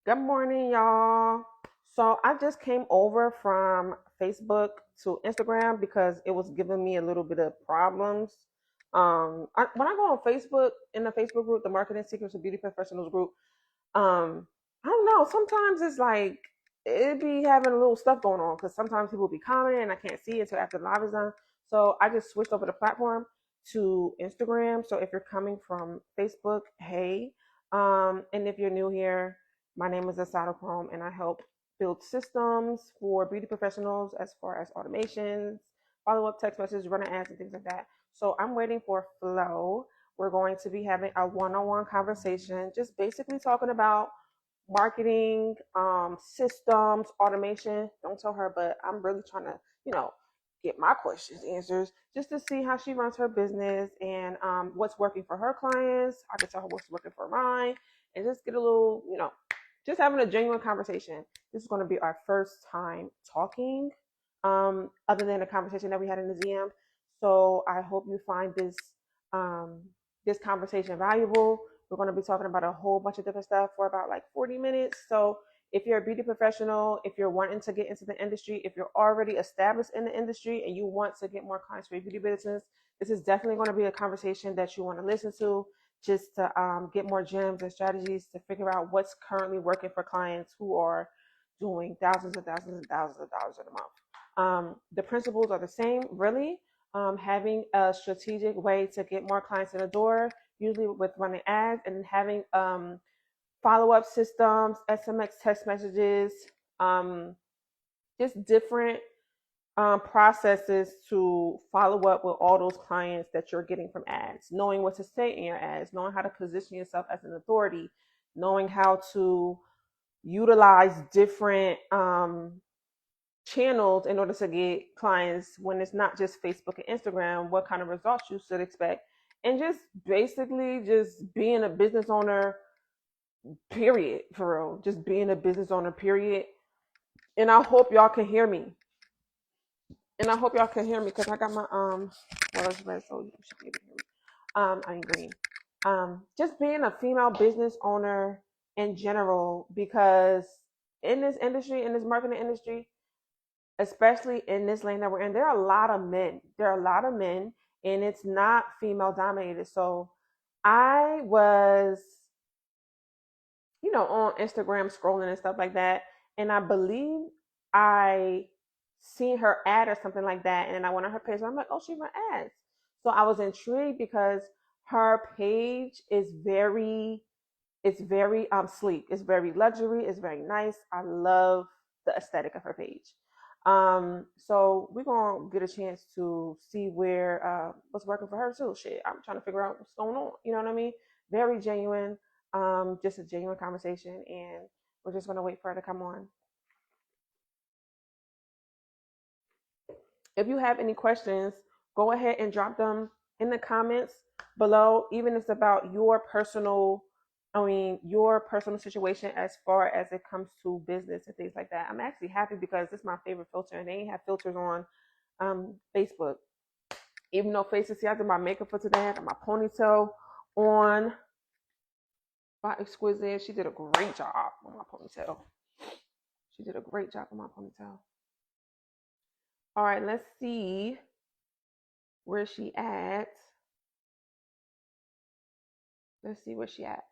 Good morning, y'all. So I just came over from Facebook to Instagram because it was giving me a little bit of problems. When I go on Facebook in the Facebook group, the Marketing Secrets of Beauty Professionals group, I don't know. Sometimes it's like it be having a little stuff going on because sometimes people be commenting and I can't see it until after the live is done. So I just switched over the platform to Instagram. So if you're coming from Facebook, hey, and if you're new here, my name is Asada Chrome, and I help build systems for beauty professionals as far as automations, follow up text messages, running ads, and things like that. So I'm waiting for Flow. We're going to be having a one on one conversation, just basically talking about marketing, systems, automation. Don't tell her, but I'm really trying to, you know, get my questions answers just to see how she runs her business and what's working for her clients. I can tell her what's working for mine and just get a little, just having a genuine conversation. This is going to be our first time talking, other than the conversation that we had in the ZM. So I hope you find um, this conversation valuable. We're going to be talking about a whole bunch of different stuff for about like 40 minutes. So if you're a beauty professional, if you're wanting to get into the industry, if you're already established in the industry and you want to get more clients for your beauty business, this is definitely going to be a conversation that you want to listen to just to get more gems and strategies to figure out what's currently working for clients who are doing thousands and thousands and thousands of dollars in a month. The principles are the same, really. Having a strategic way to get more clients in the door, usually with running ads and having follow up systems, SMS text messages, um, just different processes to follow up with all those clients that you're getting from ads, knowing what to say in your ads, knowing how to position yourself as an authority, knowing how to utilize different channels in order to get clients when it's not just Facebook and Instagram, what kind of results you should expect, and just basically just being a business owner, period, for real. Just being a business owner, period. And I hope y'all can hear me. And I hope y'all can hear me because I got my well it's red, so you should be able to hear me. I mean green. Just being a female business owner in general, because in this industry, in this marketing industry, especially in this lane that we're in, there are a lot of men. There are a lot of men, and it's not female dominated. So I was, on Instagram scrolling and stuff like that, and I believe I seen her ad or something like that, and then I went on her page, and I'm like, oh, she run ads. So I was intrigued because her page is very sleek. It's very luxury. It's very nice. I love the aesthetic of her page. So we're gonna get a chance to see where what's working for her too. Shit, I'm trying to figure out what's going on. You know what I mean? Very genuine. Just a genuine conversation, and we're just gonna wait for her to come on. If you have any questions, go ahead and drop them in the comments below, even if it's about your personal situation as far as it comes to business and things like that. I'm actually happy because this is my favorite filter, and they ain't have filters on Facebook. Even though Facebook, see, I did my makeup for today, I got my ponytail on by Exquisite. She did a great job on my ponytail. She did a great job on my ponytail. All right, let's see where she at. Let's see where she at.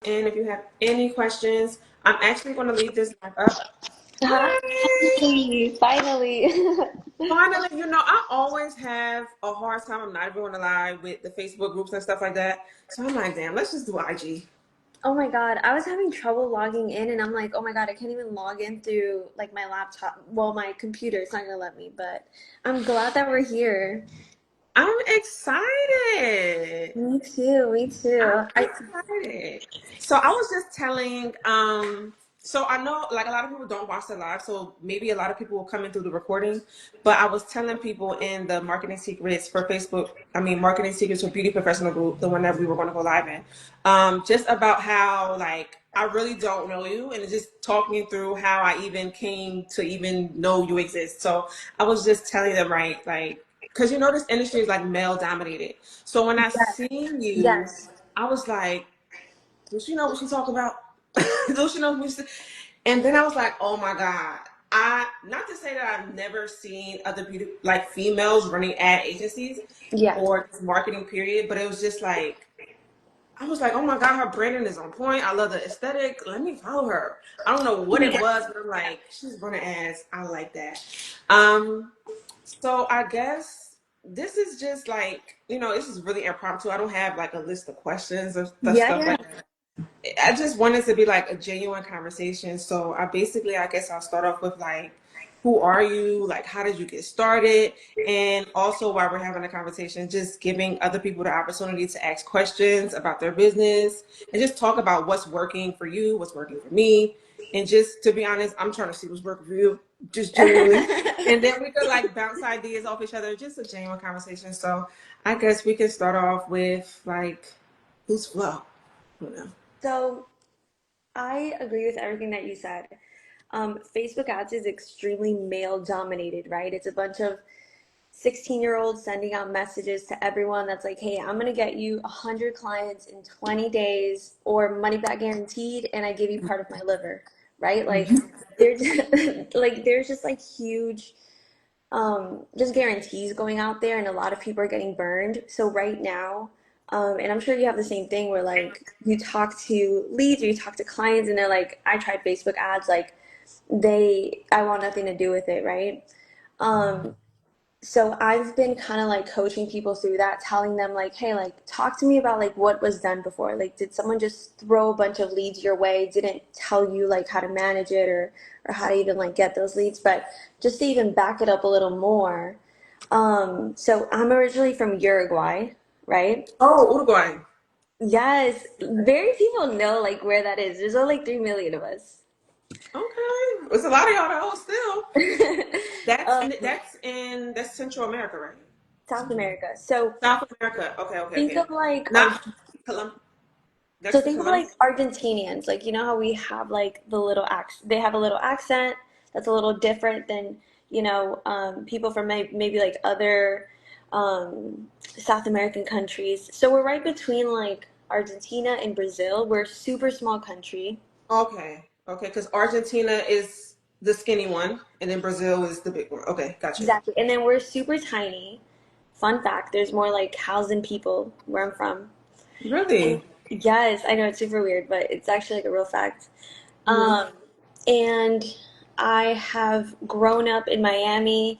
And if you have any questions, I'm actually going to leave this back up. Hi. Finally, finally. Finally, I always have a hard time. I'm not even going to lie with the Facebook groups and stuff like that. So I'm like, damn, let's just do IG. Oh my God, I was having trouble logging in and I'm like, oh my God, I can't even log in through like my laptop. Well, my computer, it's not gonna let me, but I'm glad that we're here. I'm excited. Me too, me I'm too. excited. So I was just telling, so I know like a lot of people don't watch the live, so maybe a lot of people will come in through the recording. But I was telling people in the marketing secrets for Facebook, marketing secrets for beauty professional group, the one that we were going to go live in, just about how like I really don't know you, and just talking through how I even came to even know you exist. So I was just telling them, right, like because you know this industry is like male dominated. So when I Yes. seen you, Yes. I was like, does she know what she's talking about? Does she know what she's... And then I was like, oh my God. I not to say that I've never seen other beauty like females running ad agencies Yeah. or marketing period, but it was just like I was like, oh my God, her branding is on point. I love the aesthetic. Let me follow her. I don't know what it Yeah. was, but I'm like, she's running ads. I like that. Um, so I guess this is just like, this is really impromptu. I don't have like a list of questions or Yeah. stuff Yeah. like that. I just wanted to be like a genuine conversation. So I guess I'll start off with like, who are you? Like, how did you get started? And also, while we're having a conversation, just giving other people the opportunity to ask questions about their business and just talk about what's working for you, what's working for me. And just to be honest, I'm trying to see what's working for you, just genuinely. And then we could like bounce ideas off each other, just a genuine conversation. So I guess we can start off with like, who's Flo? You know. So I agree with everything that you said. Facebook ads is extremely male dominated, right? It's a bunch of 16-year-olds sending out messages to everyone that's like, hey, I'm going to get you 100 clients in 20 days or money back guaranteed, and I give you part of my liver, right? Like, there's like, there's just like huge just guarantees going out there, and a lot of people are getting burned. So right now, and I'm sure you have the same thing where like you talk to leads or you talk to clients and they're like, I tried Facebook ads, like I want nothing to do with it, right? Um, so I've been kind of like coaching people through that, telling them like, hey, like talk to me about like what was done before. Like, did someone just throw a bunch of leads your way, didn't tell you like how to manage it or how to even like get those leads? But just to even back it up a little more. So I'm originally from Uruguay, right? Oh, Uruguay. Yes, very people know like where that is. There's only like 3 million of us. Okay. There's a lot of y'all though still. That's um, in that's Central America, right? South America. So South America. Okay, okay, think okay. of like Not Colum So next to think of Columbus. like Argentinians, like you know how we have like the little accent, they have a little accent that's a little different than, people from maybe like other South American countries. So we're right between like Argentina and Brazil. We're a super small country. Okay. Okay, because Argentina is the skinny one, and then Brazil is the big one. Okay, gotcha. Exactly. And then we're super tiny. Fun fact, there's more like cows than people where I'm from. And Really? yes, I know it's super weird, but it's actually like a real fact. Hmm. Um, and I have grown up in Miami.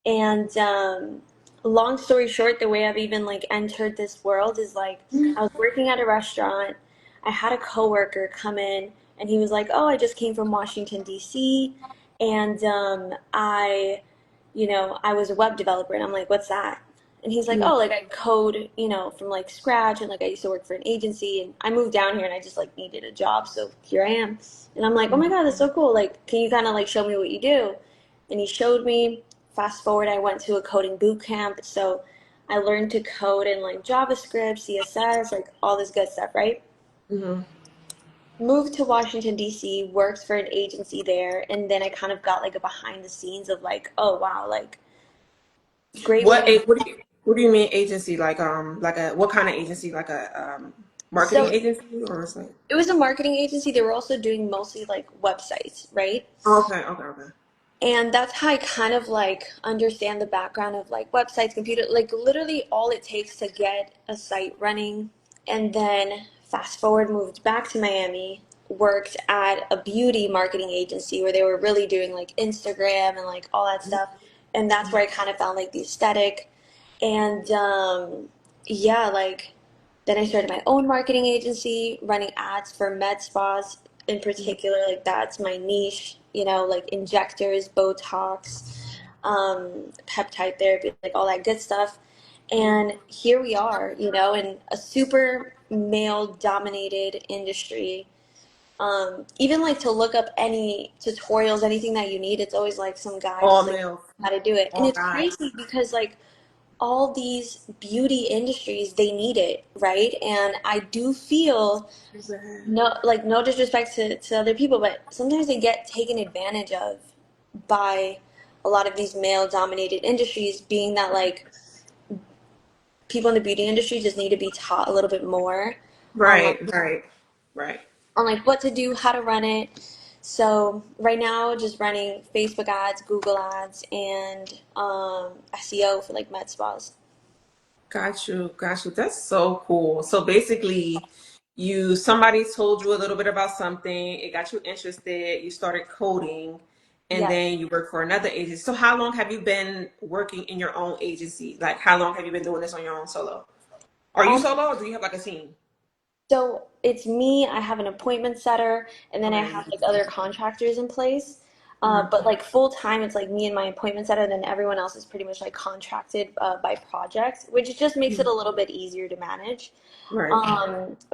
And long story short, the way I've even like entered this world is like I was working at a restaurant. I had a coworker come in, and he was like, "Oh, I just came from Washington D.C. and I was a web developer." And I'm like, "What's that?" And he's like, "Oh, like I code, from like scratch, and like I used to work for an agency, and I moved down here, and I just like needed a job, so here I am." And I'm like, "Oh my God, that's so cool! Like, can you kind of like show me what you do?" And he showed me. Fast forward, I went to a coding boot camp, so I learned to code in like JavaScript, CSS, like all this good stuff, right? Hmm. Moved to Washington, D.C., worked for an agency there, and then I kind of got like a behind the scenes of like, oh wow, like great way to. What do you mean agency? Like a what kind of agency? Like a marketing So agency or something? it was a marketing agency. They were also doing mostly like websites, right? Okay, okay, okay. And that's how I kind of like understand the background of like websites, computer, like literally all it takes to get a site running. And then fast forward, moved back to Miami, worked at a beauty marketing agency where they were really doing like Instagram and like all that stuff. And that's where I kind of found like the aesthetic. And yeah, like then I started my own marketing agency, running ads for med spas in particular. Like that's my niche, like injectors, Botox, peptide therapy, like all that good stuff. And here we are, in a super male dominated industry. Even like to look up any tutorials, anything that you need, it's always like some guy All just like males, how to do it. And all it's guys. crazy because like all these beauty industries, they need it, right? And I do feel no disrespect to other people, but sometimes they get taken advantage of by a lot of these male dominated industries, being that like people in the beauty industry just need to be taught a little bit more on Right, right, right. like what to do, how to run it. So right now, just running Facebook ads, Google ads, and SEO for like med spas. Got you, got you. That's so cool. So basically, somebody told you a little bit about something, it got you interested, you started coding, and Yes. then you work for another agency. So how long have you been working in your own agency? Like how long have you been doing this on your own solo? Are you Um, solo or do you have like a team? so it's me. I have an appointment setter, and then I Okay. have like other contractors in place. Hmm. But like full time, it's like me and my appointment setter. Then everyone else is pretty much like contracted by project, which just makes it a little bit easier to manage. Right.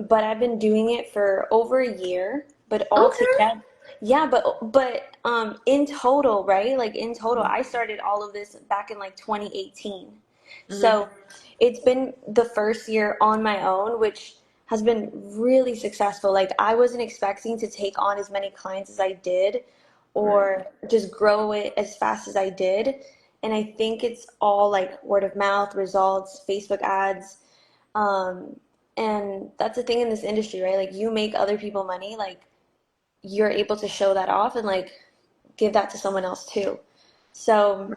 But I've been doing it for over a year, but all Okay. together, yeah, but in total, right? Like in total, I started all of this back in like 2018. Hmm. So it's been the first year on my own, which has been really successful. Like I wasn't expecting to take on as many clients as I did Right. or just grow it as fast as I did. And I think it's all like word of mouth, results, Facebook ads, um, and that's the thing in this industry, right? Like you make other people money, like you're able to show that off and like give that to someone else too. So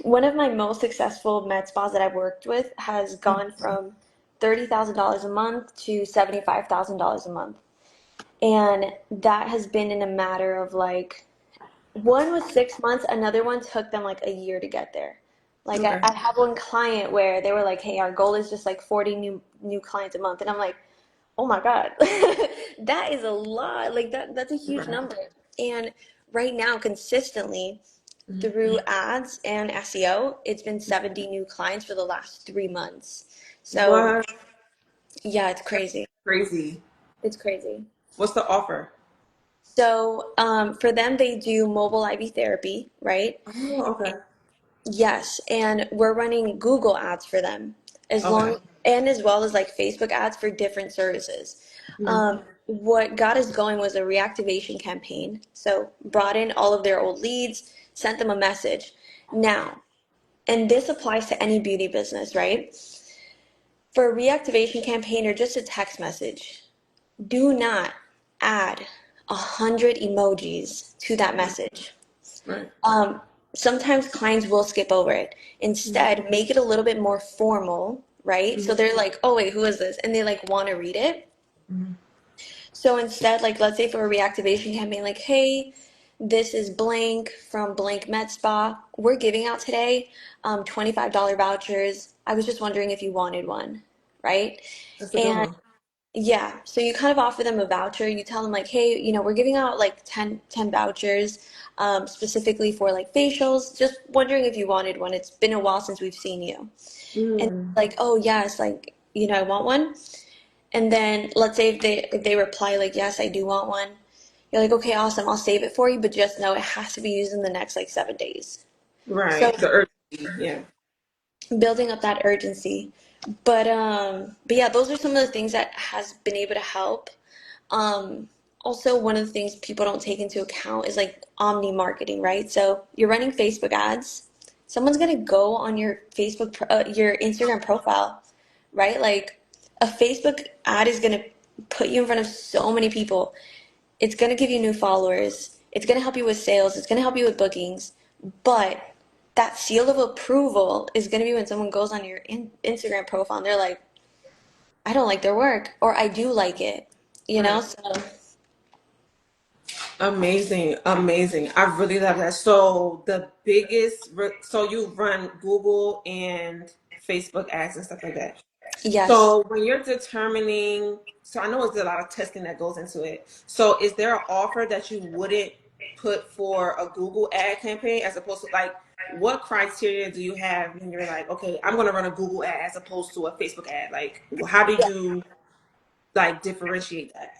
one of my most successful med spas that I've worked with has gone from $30,000 a month to $75,000 a month. And that has been in a matter of like one was 6 months, another one took them like a year to get there. Like I, Okay. I have one client where they were like, "Hey, our goal is just like 40 new clients a month," and I'm like, "Oh my God, that is a lot. Like that's a huge Right. number." And right now, consistently Mhm. through ads and SEO, it's been 70 new clients for the last 3 months. So What? yeah, it's crazy. Crazy. It's crazy. What's the offer? So for them, they do mobile IV therapy, right? Oh, okay. Yes, and we're running Google ads for them as Okay. long and as well as like Facebook ads for different services. Mhm. What got us going was a reactivation campaign. So brought in all of their old leads, sent them a message. Now, and this applies to any beauty business, right? For a reactivation campaign or just a text message, do not add 100 emojis to that message. Right. Um, Sometimes clients will skip over it. Mhm. Instead, make it a little bit more formal, right? So Mhm. they're like, oh, wait, who is this? And they like want to read it. Mhm. So instead, like, let's say for a reactivation campaign, like, hey, this is blank from blank med spa. We're giving out today $25 vouchers. I was just wondering if you wanted one, right? That's a good And one. yeah, so you kind of offer them a voucher. You tell them like, hey, we're giving out like ten vouchers specifically for like facials. Just wondering if you wanted one. It's been a while since we've seen you. And Mm. like, oh yes, like, I want one. And then let's say if they reply like, yes, I do want one. You're like, okay, awesome. I'll save it for you, but just know it has to be used in the next like 7 days. So Right. The urgency. Yeah. building up that urgency. But yeah, those are some of the things that has been able to help. Also, one of the things people don't take into account is like omni marketing, right? So you're running Facebook ads. Someone's gonna go on your your Instagram profile, right? Like a Facebook ad is gonna put you in front of so many people. It's gonna give you new followers. It's gonna help you with sales. It's gonna help you with bookings. But that seal of approval is gonna be when someone goes on your Instagram profile and they're like, I don't like their work, or I do like it. You know, Right. so Amazing. Amazing. I really love that. So so you run Google and Facebook ads and stuff like that. yes. So when you're determining, so I know there's a lot of testing that goes into it. So is there an offer that you wouldn't put for a Google ad campaign as opposed to like what criteria do you have when you're like, okay, I'm going to run a Google ad as opposed to a Facebook ad? Like, how do Yeah. you like differentiate that?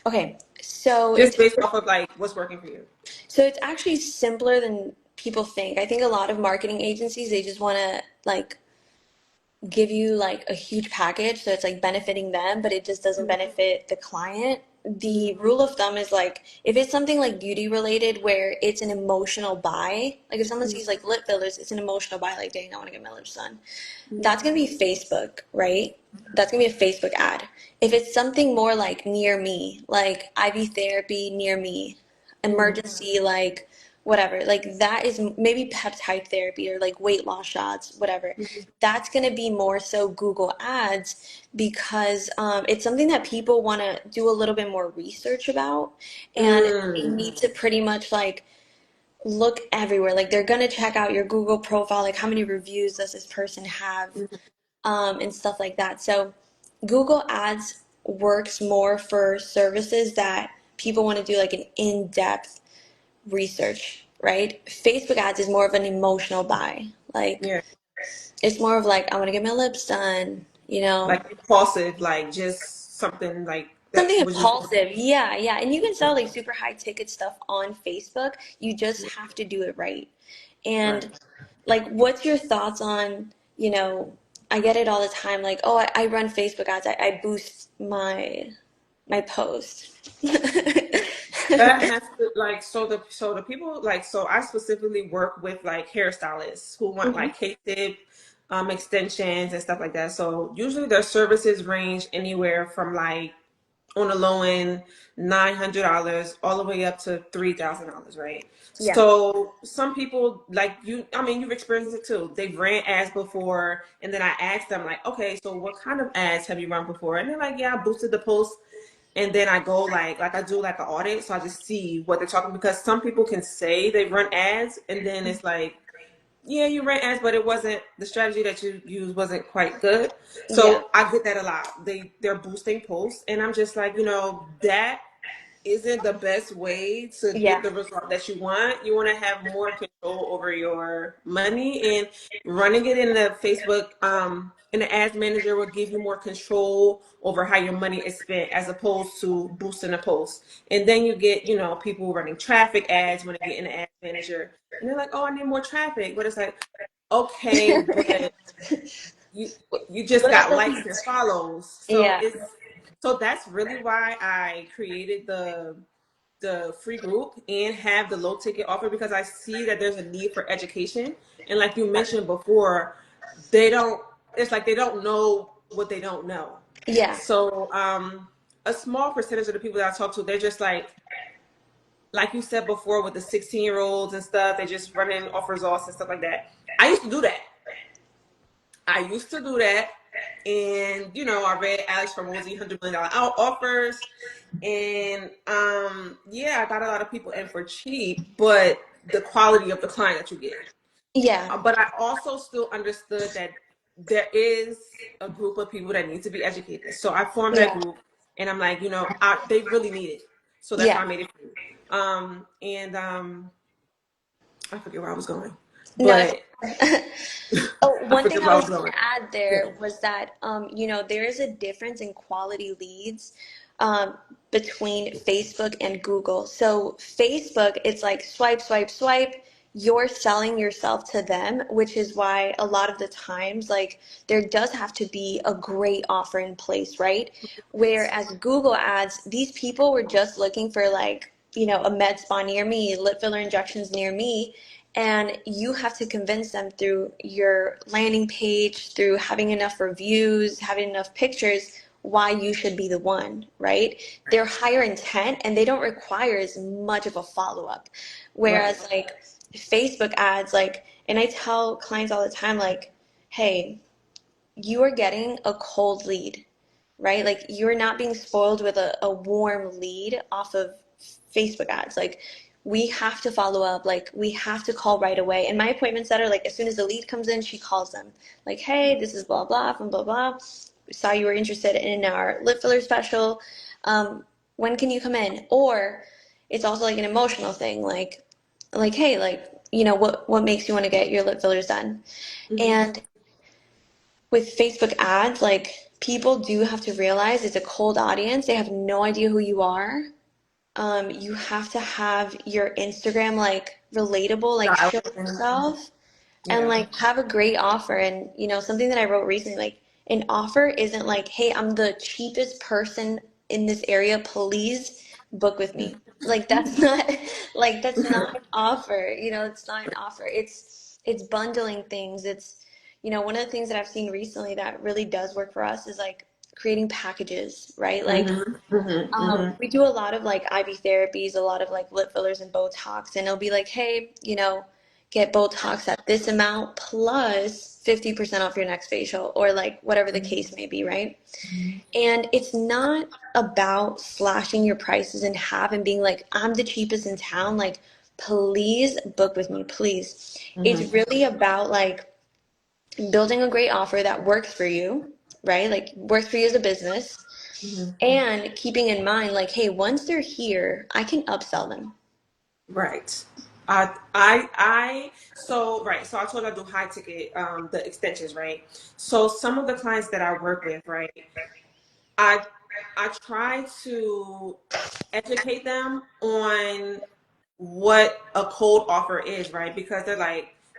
Okay. So Just based off of like what's working for you. it's actually simpler than people think. I think a lot of marketing agencies, they just want to like give you like a huge package, so it's like benefiting them, but it just doesn't benefit the client. the rule of thumb is like if it's something like beauty related where it's an emotional buy, like if someone sees like lip fillers, it's an emotional buy, like dang, I want to get my lips done. Mm-hmm. That's gonna be Facebook, right? That's gonna be a Facebook ad. If it's something more like near me, like IV therapy near me, Mm-hmm. emergency, like whatever, like that is maybe peptide therapy or like weight loss shots, whatever. That's gonna be more so Google Ads because it's something that people want to do a little bit more research about, and they Mm-hmm. need to pretty much like look everywhere. Like they're gonna check out your Google profile, like how many reviews does this person have, and stuff like that. So Google Ads works more for services that people want to do like an in-depth research, right? Facebook ads is more of an emotional buy. Like Yeah. it's more of like I want to get my lips done, you know, Like impulsive, like just something like that something was just impulsive. Yeah, yeah. And you can sell like super high ticket stuff on Facebook. You just have to do it right. right. And like, what's your thoughts on, I get it all the time, like, oh, I run Facebook ads, I boost my post. That has to like so the people like so I specifically work with like hairstylists who want Hmm. like K-tip extensions and stuff like that. So usually their services range anywhere from like on the low end $900 all the way up to $3,000, right? Yeah. So some people like you, I mean, you've experienced it too. They've ran ads before, and then I asked them like, okay, so what kind of ads have you run before? And they're like, yeah, I boosted the post, and then I go like I do like an audit, so I just see what they're talking, because some people can say they run ads, and then it's like, yeah, you ran ads, but it wasn't, the strategy that you used wasn't quite good. Yeah. So I get that a lot. They're boosting posts, and I'm just like, that isn't the best way to get Yeah. the result that you want. You want to have more control over your money, and running it in the Facebook in the ads manager will give you more control over how your money is spent as opposed to boosting a post. And then you get, people running traffic ads when they get in the ads manager, and they're like, "Oh, I need more traffic." But it's like, okay, but you you just What about got the likes and leads? follows. So Yeah. that's really why I created the free group and have the low ticket offer, because I see that there's a need for education. And like you mentioned before, they don't it's like they don't know what they don't know. Yeah. So a small percentage of the people that I talk to, they're just like you said before, with the 16-year-olds and stuff, they just running offers off and stuff like that. I used to do that. I used to do that. And I read Alex Hormozi $100 million offers, and yeah, I got a lot of people in for cheap, but the quality of the client that you get. Yeah. But I also still understood that there is a group of people that need to be educated. So I formed that Yeah. group, and I'm like, they really need it. So that's why Yeah. I made it free. And I forget where I was going, No, it's but oh, I one thing forget I where I was was going going. to add Yeah. there was that, there is a difference in quality leads between Facebook and Google. So, Facebook, it's like swipe, swipe, swipe. You're selling yourself to them, which is why a lot of the times, like, there does have to be a great offer in place, right? Whereas Google ads, these people were just looking for, like, a med spa near me, lip filler injections near me, and you have to convince them through your landing page, through having enough reviews, having enough pictures, why you should be the one, right? They're higher intent and they don't require as much of a follow up. Right. Whereas, like, Facebook ads, like, and I tell clients all the time, like, hey, you are getting a cold lead, right? Like you're not being spoiled with a warm lead off of Facebook ads. Like we have to follow up, like we have to call right away. And my appointment setter, like as soon as the lead comes in, she calls them. Like, hey, this is blah blah from blah blah. Saw you were interested in our lip filler special. When can you come in? Or it's also like an emotional thing, like hey, like what makes you want to get your lip fillers done? Hmm. And with Facebook ads, like people do have to realize it's a cold audience. They have no idea who you are. You have to have your Instagram like relatable, like Yeah. show yourself and Yeah. like have a great offer. And something that I wrote recently, like an offer isn't like, hey, I'm the cheapest person in this area, please book with me. Like that's not like that's not an offer, it's not an offer. It's bundling things. It's one of the things that I've seen recently that really does work for us is like creating packages, right? Like Mhm. Mhm. Mhm. we do a lot of like IV therapies, a lot of like lip fillers and Botox, and it'll be like, hey, get Botox at this amount plus 50% off your next facial, or like whatever the case may be, right? And it's not about slashing your prices in half and being like, I'm the cheapest in town. Like, please book with me, please. It's Mhm. really about like building a great offer that works for you, right? Like, works for you as a business, Mhm. and keeping in mind, like, hey, once they're here, I can upsell them. Right. So right. So I told you I do high ticket, the extensions, right? So some of the clients that I work with, right? I I try to educate them on what a cold offer is, right? Because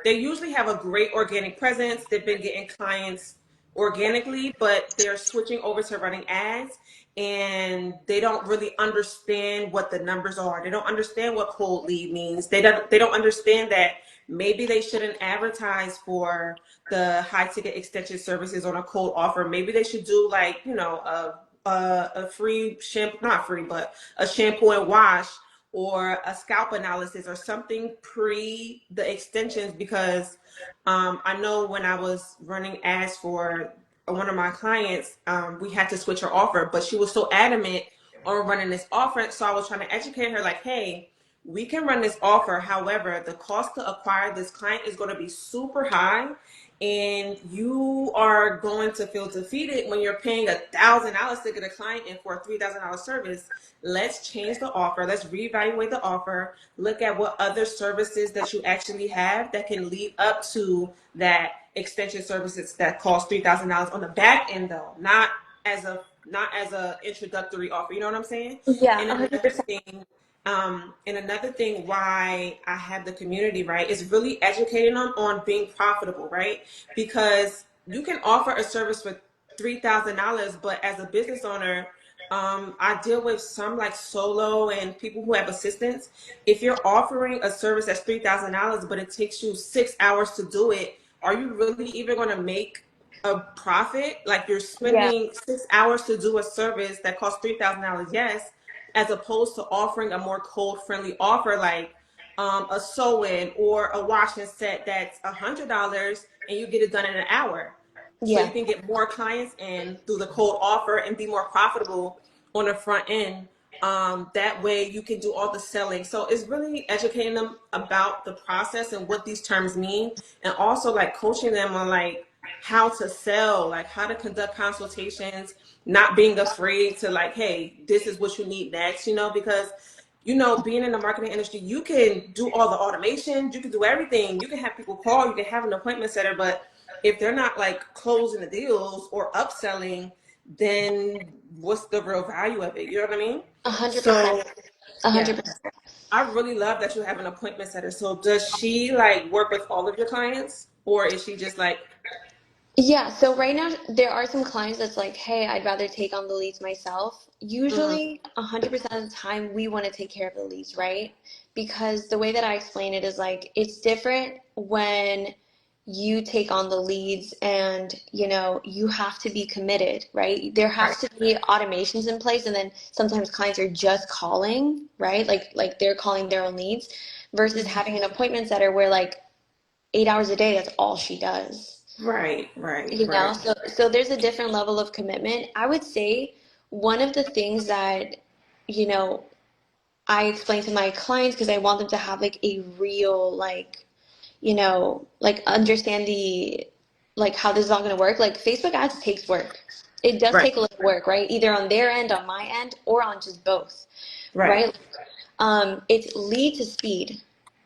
they usually have a great organic presence. They've been getting clients organically, but they're switching over to running ads and they don't really understand what the numbers are. They don't understand what cold lead means. They don't understand that maybe they shouldn't advertise for the high ticket extension services on a cold offer. Maybe they should do like, a free shampoo, not free, but a shampoo and wash or a scalp analysis or something pre the extensions, because I know when I was running ads for one of my clients, we had to switch her offer, but she was so adamant on running this offer. So I was trying to educate her like, hey, we can run this offer. However, the cost to acquire this client is going to be super high. And you are going to feel defeated when you're paying $1,000 to get a client in for a $3,000 service. Let's change the offer. Let's reevaluate the offer. Look at what other services that you actually have that can lead up to that extension services that cost $3,000 on the back end, though, not as a introductory offer. You know what I'm saying? Yeah, And another 100%. thing, why I have the community, right, is really educating them on being profitable, right? Because you can offer a service for $3,000, but as a business owner, I deal with some like solo and people who have assistants. If you're offering a service that's $3,000, but it takes you 6 hours to do it, are you really even going to make a profit? Like you're Yeah, spending 6 hours to do a service that costs $3,000, yes, as opposed to offering a more cold friendly offer like a sew-in or a washing set that's $100 and you get it done in an hour. So yeah. you can get more clients in through the cold offer and be more profitable on the front end. That way you can do all the selling. So it's really educating them about the process and what these terms mean, and also like coaching them on like how to sell, like how to conduct consultations, not being afraid to like, hey, this is what you need next, because being in the marketing industry, you can do all the automation, you can do everything, you can have people call, you can have an appointment setter, but if they're not like closing the deals or upselling, then what's the real value of it? You know what I mean? 100%. So yeah, 100%. I really love that you have an appointment setter. So does she like work with all of your clients, or is she just like, Yeah, so right now there are some clients that's like, hey, I'd rather take on the leads myself. mm-hmm, Usually, 100% of the time, we want to take care of the leads, right? Because the way that I explain it is like, it's different when you take on the leads and, you have to be committed, right? There right, has to be automations in place, and then sometimes clients are just calling, right? Like they're calling their own leads versus mm-hmm, having an appointment setter where like 8 hours a day, that's all she does. right, right, right, So there's a different level of commitment. I would say one of the things that, you know, I explain to my clients because I want them to have like a real like understand the like how this is all going to work. Like Facebook ads takes work. It does right, take a little work, right? Either on their end, on my end, or on just both, right, right? It's lead to speed.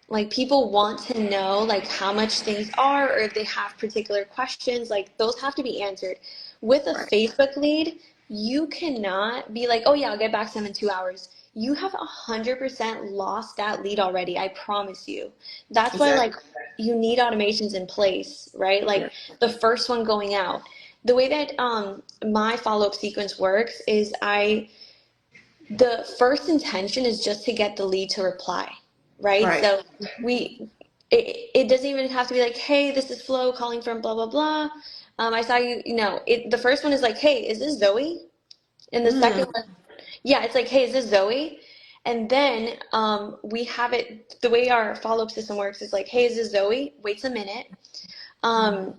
Like people want to know like how much things are, or if they have particular questions, like those have to be answered. With a right, Facebook lead, you cannot be like, oh yeah, I'll get back to them in 2 hours. You have 100% lost that lead already. I promise you. That's why like exactly, you need automations in place, right? yeah, Like the first one going out. The way that my follow-up sequence works is I the first intention is just to get the lead to reply, right? Right. So it doesn't even have to be like, hey, this is Flo calling from blah blah blah. I saw you. The first one is like, hey, is this Zoe? And the Mm, second one, yeah, it's like, hey, is this Zoe? And then we have it the way our follow up system works is like, hey, is this Zoe? Waits a minute. Um,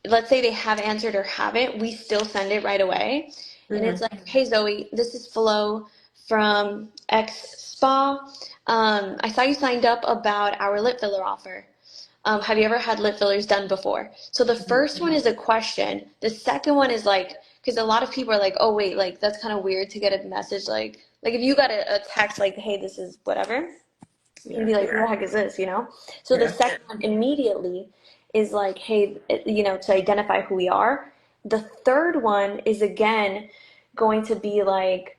let's say they have answered or haven't, we still send it right away. And it's mm-hmm. like, hey Zoe, this is Flo from X Spa. I saw you signed up about our lip filler offer. Have you ever had lip fillers done before? So the first one is a question. The second one is like, because a lot of people are like, oh wait, like that's kind of weird to get a message like if you got a text like, hey, this is whatever, you'd Yeah. be like, who the heck is this, So the Yeah. second one immediately is like, hey, to identify who we are. The third one is again going to be like,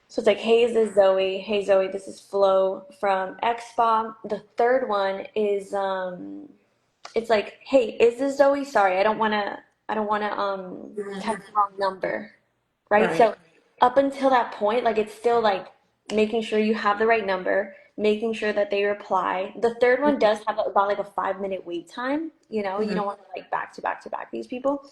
so it's like, hey, is this Zoe? Hey, Zoe, this is Flo from Xbox. The third one is, it's like, hey, is this Zoe? Sorry, I don't wanna Mhm. text the wrong number, right? Right. So up until that point, like it's still like making sure you have the right number, making sure that they reply. The third one does have about like a 5 minute wait time. You Mm-hmm. don't want to like back to back to back these people.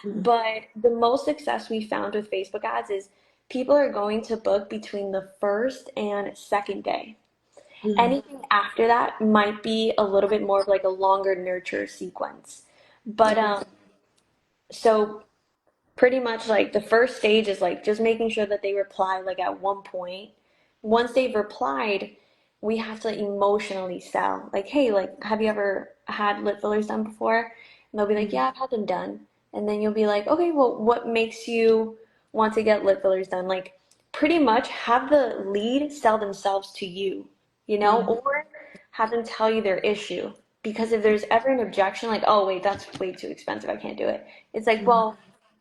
Mm-hmm. But the most success we found with Facebook ads is people are going to book between the first and second day. Mm-hmm. Anything after that might be a little bit more of like a longer nurture sequence. But Okay. so pretty much like the first stage is like just making sure that they reply like at one point. Once they've replied, we have to emotionally sell. Like, hey, like, have you ever had lip fillers done before? And they'll be like, Mm-hmm. yeah, I've had them done. And then you'll be like, okay, well, what makes you want to get lip fillers done? Like, pretty much have the lead sell themselves to you, Mm-hmm. or have them tell you their issue. Because if there's ever an objection, like, oh, wait, that's way too expensive, I can't do it. It's like, Mm-hmm. well,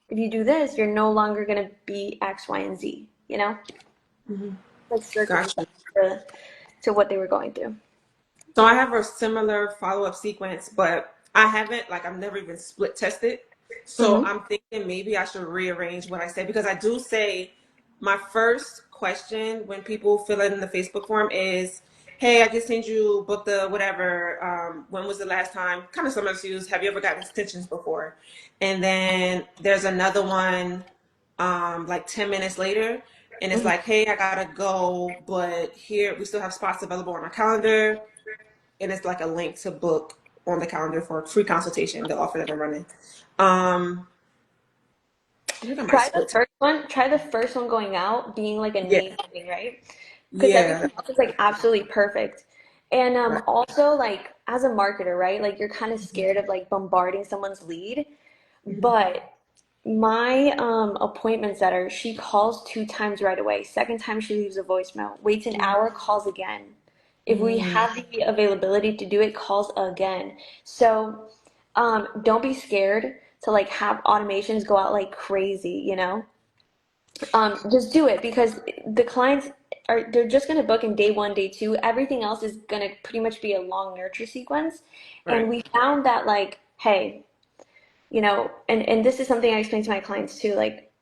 if you do this, you're no longer going to be X, Y, and Z, Mm-hmm. like circling Gotcha. back to what they were going through. So I have a similar follow-up sequence, but I haven't, like, I've never even split tested. So Mm-hmm. I'm thinking maybe I should rearrange what I say because I do say my first question when people fill in the Facebook form is, hey, I just sent you book the whatever. When was the last time? Kind of similar to you. Have you ever gotten extensions before? And then there's another one, like 10 minutes later, and it's Mm-hmm. like, hey, I gotta go, but here we still have spots available on our calendar, and it's like a link to book on the calendar for a free consultation, the offer that they're running. I think I might Try the split. first one. Try the first one going out being like a Yeah, name thing, right? Because yeah, everything else is like absolutely perfect. And right. also like as a marketer, right? Like you're kind of scared of like bombarding someone's lead, Mm-hmm. but my appointment setter, she calls 2 times right away. Second time she leaves a voicemail, waits an hour, calls again. If we Mm-hmm. have the availability to do it, calls again. So don't be scared to like have automations go out like crazy. Just do it because the clients they're just going to book in day one, day two. Everything else is going to pretty much be a long nurture sequence. And Right. we found that like, hey, and this is something I explain to my clients too, like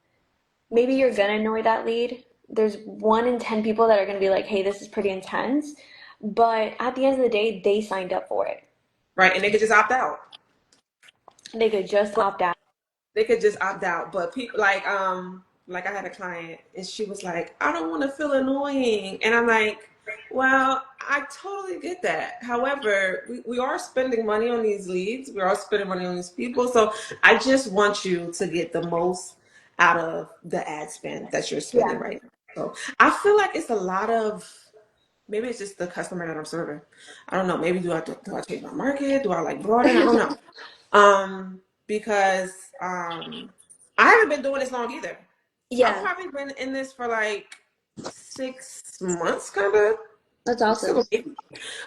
maybe you're gonna annoy that lead. There's 1 in 10 people that are gonna be like, hey, this is pretty intense. But at the end of the day, they signed up for it. Right. And they could just opt out. They could just opt out. They could just opt out. But people like I had a client and she was like, I don't want to feel annoying. And I'm like, well, I totally get that. However, we are spending money on these leads. We are spending money on these people. So I just want you to get the most out of the ad spend that you're spending Yeah. right now. So I feel like it's a lot of, maybe it's just the customer that I'm serving. I don't know. Maybe do I change my market? Do I like broaden? I don't know. Because I haven't been doing this long either. I've Yeah, probably been in this for like 6 months, kind of. that's I'm still awesome. a baby.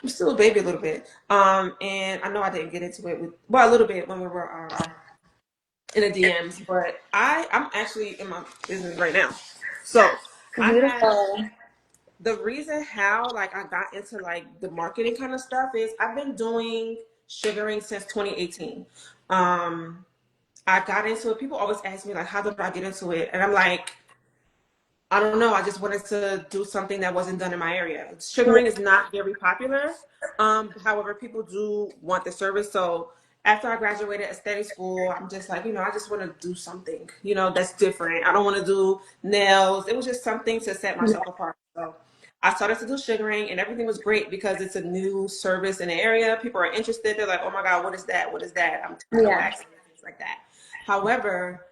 I'm still a baby a little bit. And I know I didn't get into it with, well, a little bit when we were in the DMs, but I'm actually in my business right now. So I have Beautiful. the reason how like I got into like the marketing kind of stuff is I've been doing sugaring since 2018. Um, I got into it. People always ask me like, how did I get into it? And I'm like, I don't know. I just wanted to do something that wasn't done in my area. Sugaring is not very popular. However, people do want the service. So after I graduated aesthetic school, I'm just like, I just want to do something, that's different. I don't want to do nails. It was just something to set Yeah. myself apart. So I started to do sugaring, and everything was great because it's a new service in the area. People are interested. They're like, oh my God, what is that? What is that? I'm tired of Yeah. waxing and things like that. However,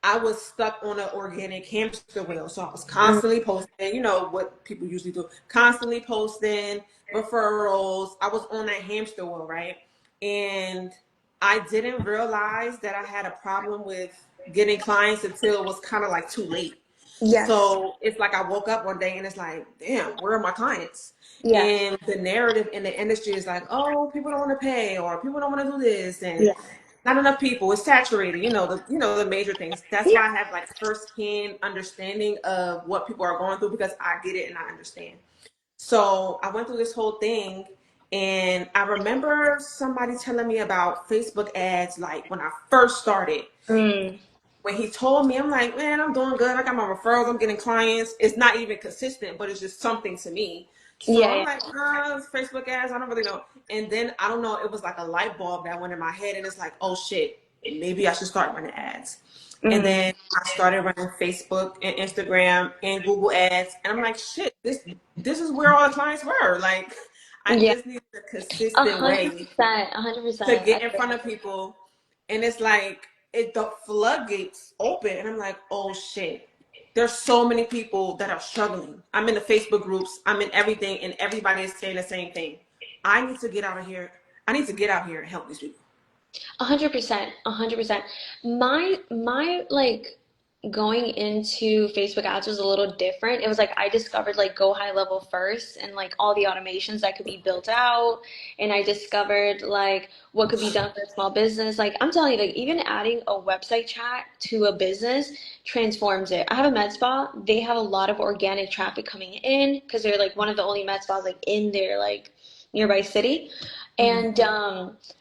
I was stuck on an organic hamster wheel. So I was Mm, constantly posting, what people usually do, constantly posting referrals. I was on that hamster wheel, right? And I didn't realize that I had a problem with getting clients until it was kind of like too late. yes. So it's like I woke up one day and it's like, damn, where are my clients? Yeah. And the narrative in the industry is like, oh, people don't want to pay or people don't want to do this and Yeah. not enough people. It's saturated. The major things. That's Yeah. why I have like firsthand understanding of what people are going through because I get it and I understand. So I went through this whole thing and I remember somebody telling me about Facebook ads like when I first started. Mm, When he told me, I'm like, man, I'm doing good. I got my referrals. I'm getting clients. It's not even consistent, but it's just something to me. So yeah. I'm Yeah. like, it's Facebook ads. I don't really know. And then I don't know. It was like a light bulb that went in my head, and it's like, oh shit, maybe I should start running ads. And Mm, then I started running Facebook and Instagram and Google ads, and I'm like, shit, this is where all the clients were. Like, I yeah. just needed a A consistent hundred way percent. 100%. to I get in front of people, and it's like the floodgates open, and I'm like, oh shit, there's so many people that are struggling. I'm in the Facebook groups, I'm in everything, and everybody is saying the same thing. I need to get out of here. I need to get out here and help these people. 100%, 100%. My like going into Facebook ads was a little different. It was like I discovered like go high level first and like all the automations that could be built out, and I discovered like what could be done for a small business. Like I'm telling you, like even adding a website chat to a business transforms it. I have a med spa. They have a lot of organic traffic coming in because they're like one of the only med spas like in their like nearby city. Mhm. And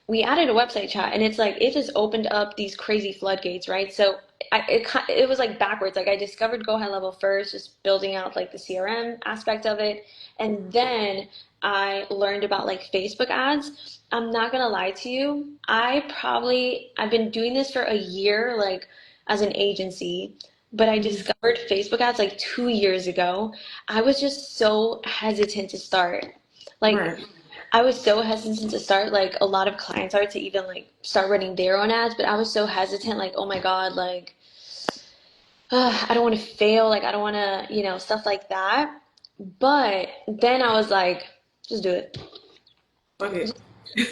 we added a website chat, and it's like it just opened up these crazy floodgates, right? So it was like backwards. Like I discovered Go High Level first, just building out like the CRM aspect of it, and then I learned about like Facebook ads. I'm not gonna lie to you. I've been doing this for a year, like as an agency, but I Mhm. discovered Facebook ads like 2 years ago. I was just so hesitant to start. Like Right. I was so hesitant to start. Like a lot of clients are to even like start running their own ads, but I was so hesitant. Like, oh my God, like I don't want to fail. Like I don't want to, stuff like that. But then I was like, just do it. Okay.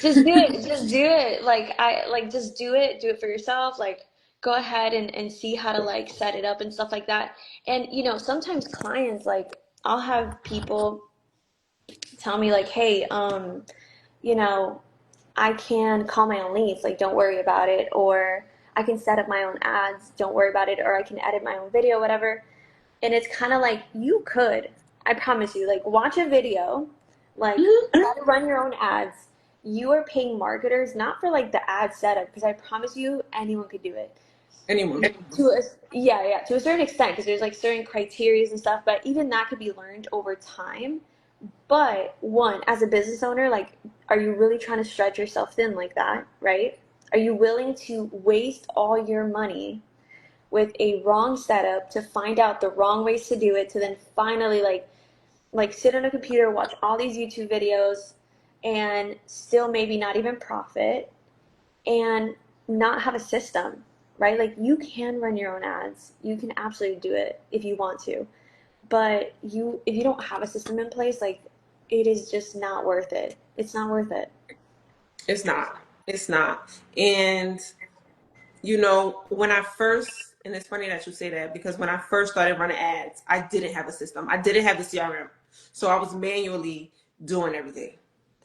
Just do it. Just do it. Like I like just do it. Do it for yourself. Like go ahead and see how to like set it up and stuff like that. And sometimes clients like I'll have people tell me like, hey, you know, I can call my own leads, like don't worry about it, or I can set up my own ads, don't worry about it, or I can edit my own video, whatever. And it's kind of like you could, I promise you, like watch a video, like Mhm. try to run your own ads. You are paying marketers not for like the ad setup, because I promise you anyone could do it. Anyone. To a yeah, to a certain extent, because there's like certain criterias and stuff, but even that could be learned over time. But one, as a business owner, like, are you really trying to stretch yourself thin like that, right? Are you willing to waste all your money with a wrong setup to find out the wrong ways to do it to then finally like sit on a computer, watch all these YouTube videos and still maybe not even profit and not have a system, right? Like you can run your own ads. You can absolutely do it if you want to, but if you don't have a system in place, like it is just not worth it. It's not worth it. It's not. It's not. And when I first, and it's funny that you say that because when I first started running ads, I didn't have a system. I didn't have the CRM. So I was manually doing everything.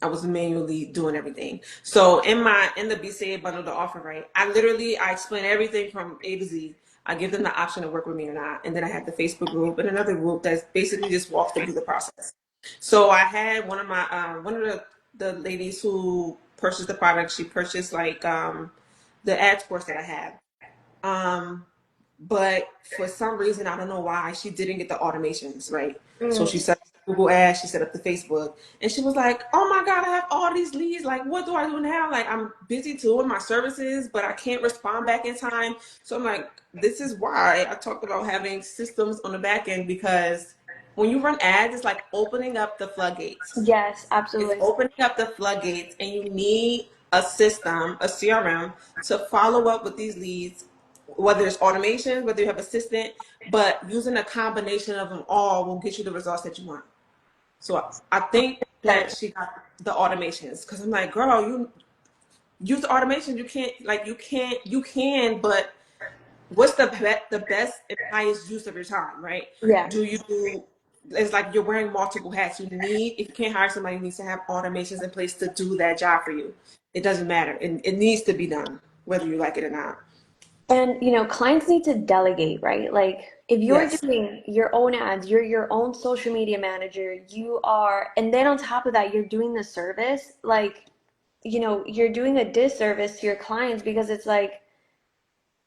I was manually doing everything. So in the BCA bundle, the offer, right? I explain everything from A to Z. I give them the option to work with me or not. And then I have the Facebook group and another group that's basically just walks them through the process. So I had one of the ladies who purchased the product, she purchased like the ads course that I have. Um, but for some reason, I don't know why, she didn't get the automations, right? So Mm. she set up Google Ads, she set up the Facebook, and she was like, "Oh my God, I have all these leads. Like, what do I do now? Like, I'm busy doing my services, but I can't respond back in time." So I'm like, this is why I talked about having systems on the back end, because when you run ads, it's like opening up the floodgates. Yes, It's absolutely. opening up the floodgates, and you need a system, a CRM, to follow up with these leads, whether it's automation, whether you have assistant, but using a combination of them all will get you the results that you want. So I think that 100%. she got the automations, because I'm like, girl, you use the automation. You can't, like, you can, but what's the best and highest use of your time, right? Yeah. Do you do, it's like you're wearing multiple hats. You need, if you can't hire somebody, you need to have automations in place to do that job for you. It doesn't matter. It needs to be done, whether you like it or not. And clients need to delegate, right? Like if you're Yes. doing your own ads, you're your own social media manager, and then on top of that, you're doing the service, like, you're doing a disservice to your clients because it's like,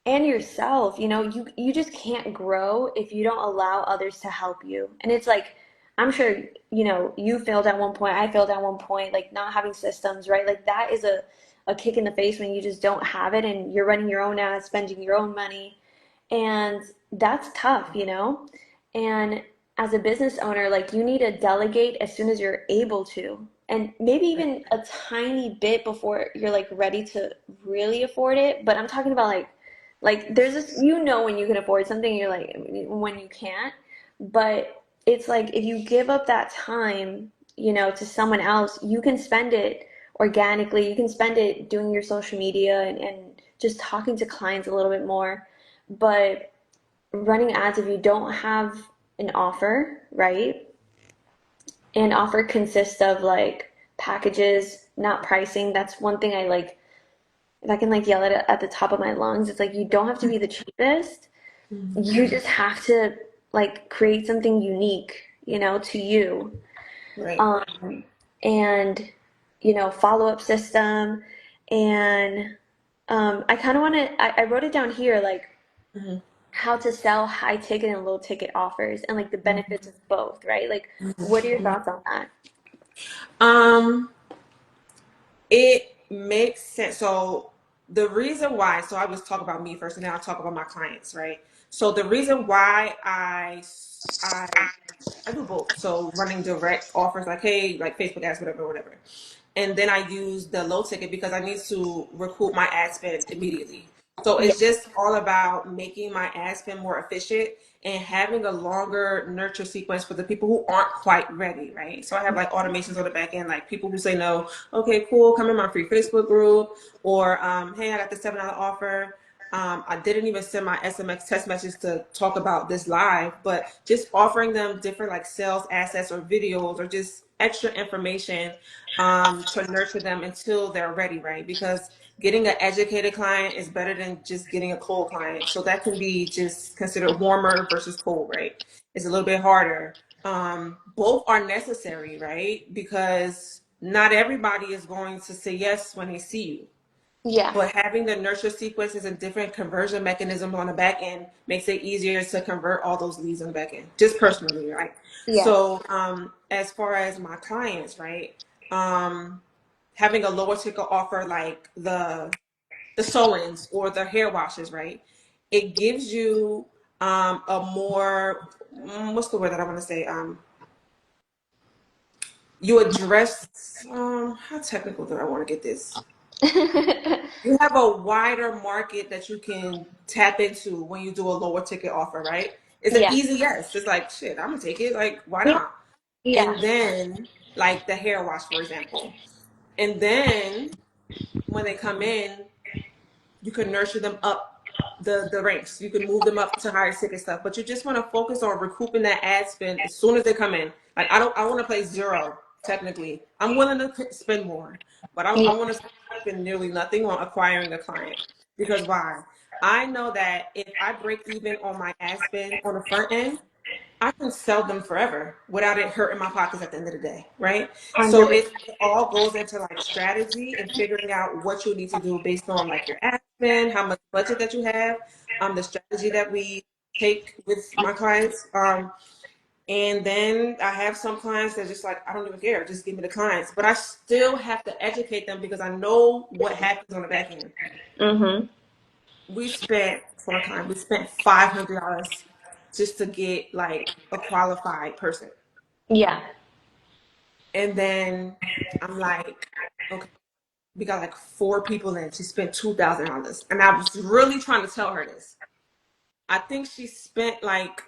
and yourself, you just can't grow if you don't allow others to help you. And it's like, I'm sure, you failed at one point, I failed at one point, like not having systems, right? Like that is a kick in the face when you just don't have it and you're running your own ads, spending your own money. And that's tough. And as a business owner, like you need to delegate as soon as you're able to. And maybe even a tiny bit before you're like ready to really afford it. But I'm talking about like there's this, when you can afford something, you're like when you can't. But it's like if you give up that time, to someone else, you can spend it organically. You can spend it doing your social media and just talking to clients a little bit more. But running ads, if you don't have an offer, right? And offer consists of like packages, not pricing. That's one thing I like. If I can like yell at the top of my lungs, it's like you don't have to be the cheapest. You just have to like create something unique, to you. Right. Um, and follow up system. And I kind of want to. I wrote it down here, like Mm-hmm. how to sell high ticket and low ticket offers and like the Mm-hmm. benefits of both, right? Like, what are your Mm-hmm. thoughts on that? Um, it makes sense. So the reason why, so I was talking about me first, and then I'll talk about my clients, right? So the reason why I do both. So running direct offers, like, hey, like Facebook ads, whatever, whatever. And then I use the low ticket because I need to recoup my ad spend immediately. So Yeah. it's just all about making my ad spend more efficient and having a longer nurture sequence for the people who aren't quite ready, right? So I have like automations on the back end, like people who say no, okay, cool, come in my free Facebook group, or hey, I got the $7 offer. I didn't even send my SMX test message to talk about this live, but just offering them different like sales assets or videos or just extra information to nurture them until they're ready, right? Because getting an educated client is better than just getting a cold client. So that can be just considered warmer versus cold, right? It's a little bit harder. Both are necessary, right? Because not everybody is going to say yes when they see you. Yeah. But having the nurture sequences and different conversion mechanisms on the back end makes it easier to convert all those leads on the back end, just personally, right? Yeah. So, as far as my clients, right, having a lower ticket offer like the sew-ins or the hair washes, right, it gives you a more what's the word that I want to say? You address how technical do I want to get this? You have a wider market that you can tap into when you do a lower ticket offer, right? It's an Yeah. easy yes. It's like, shit, I'm gonna take it. Like, why Yeah. not? Yeah. And then, like the hair wash, for example. And then when they come in, you can nurture them up the ranks. You can move them up to higher ticket stuff. But you just want to focus on recouping that ad spend as soon as they come in. Like I want to play zero technically. I'm willing to spend more, but I Yeah. want to spend nearly nothing on acquiring a client. Because why? I know that if I break even on my ad spend on the front end, I can sell them forever without it hurting my pockets at the end of the day, right? So 100%. it all goes into like strategy and figuring out what you need to do based on like your ad spend, how much budget that you have, the strategy that we take with my clients. And then I have some clients that just like, I don't even care, just give me the clients. But I still have to educate them because I know what happens on the back end. Mm-hmm. We spent, for a client, we spent $500 just to get like a qualified person. Yeah. And then I'm like, okay, we got like 4 people in. She spent $2,000. And I was really trying to tell her this. I think she spent like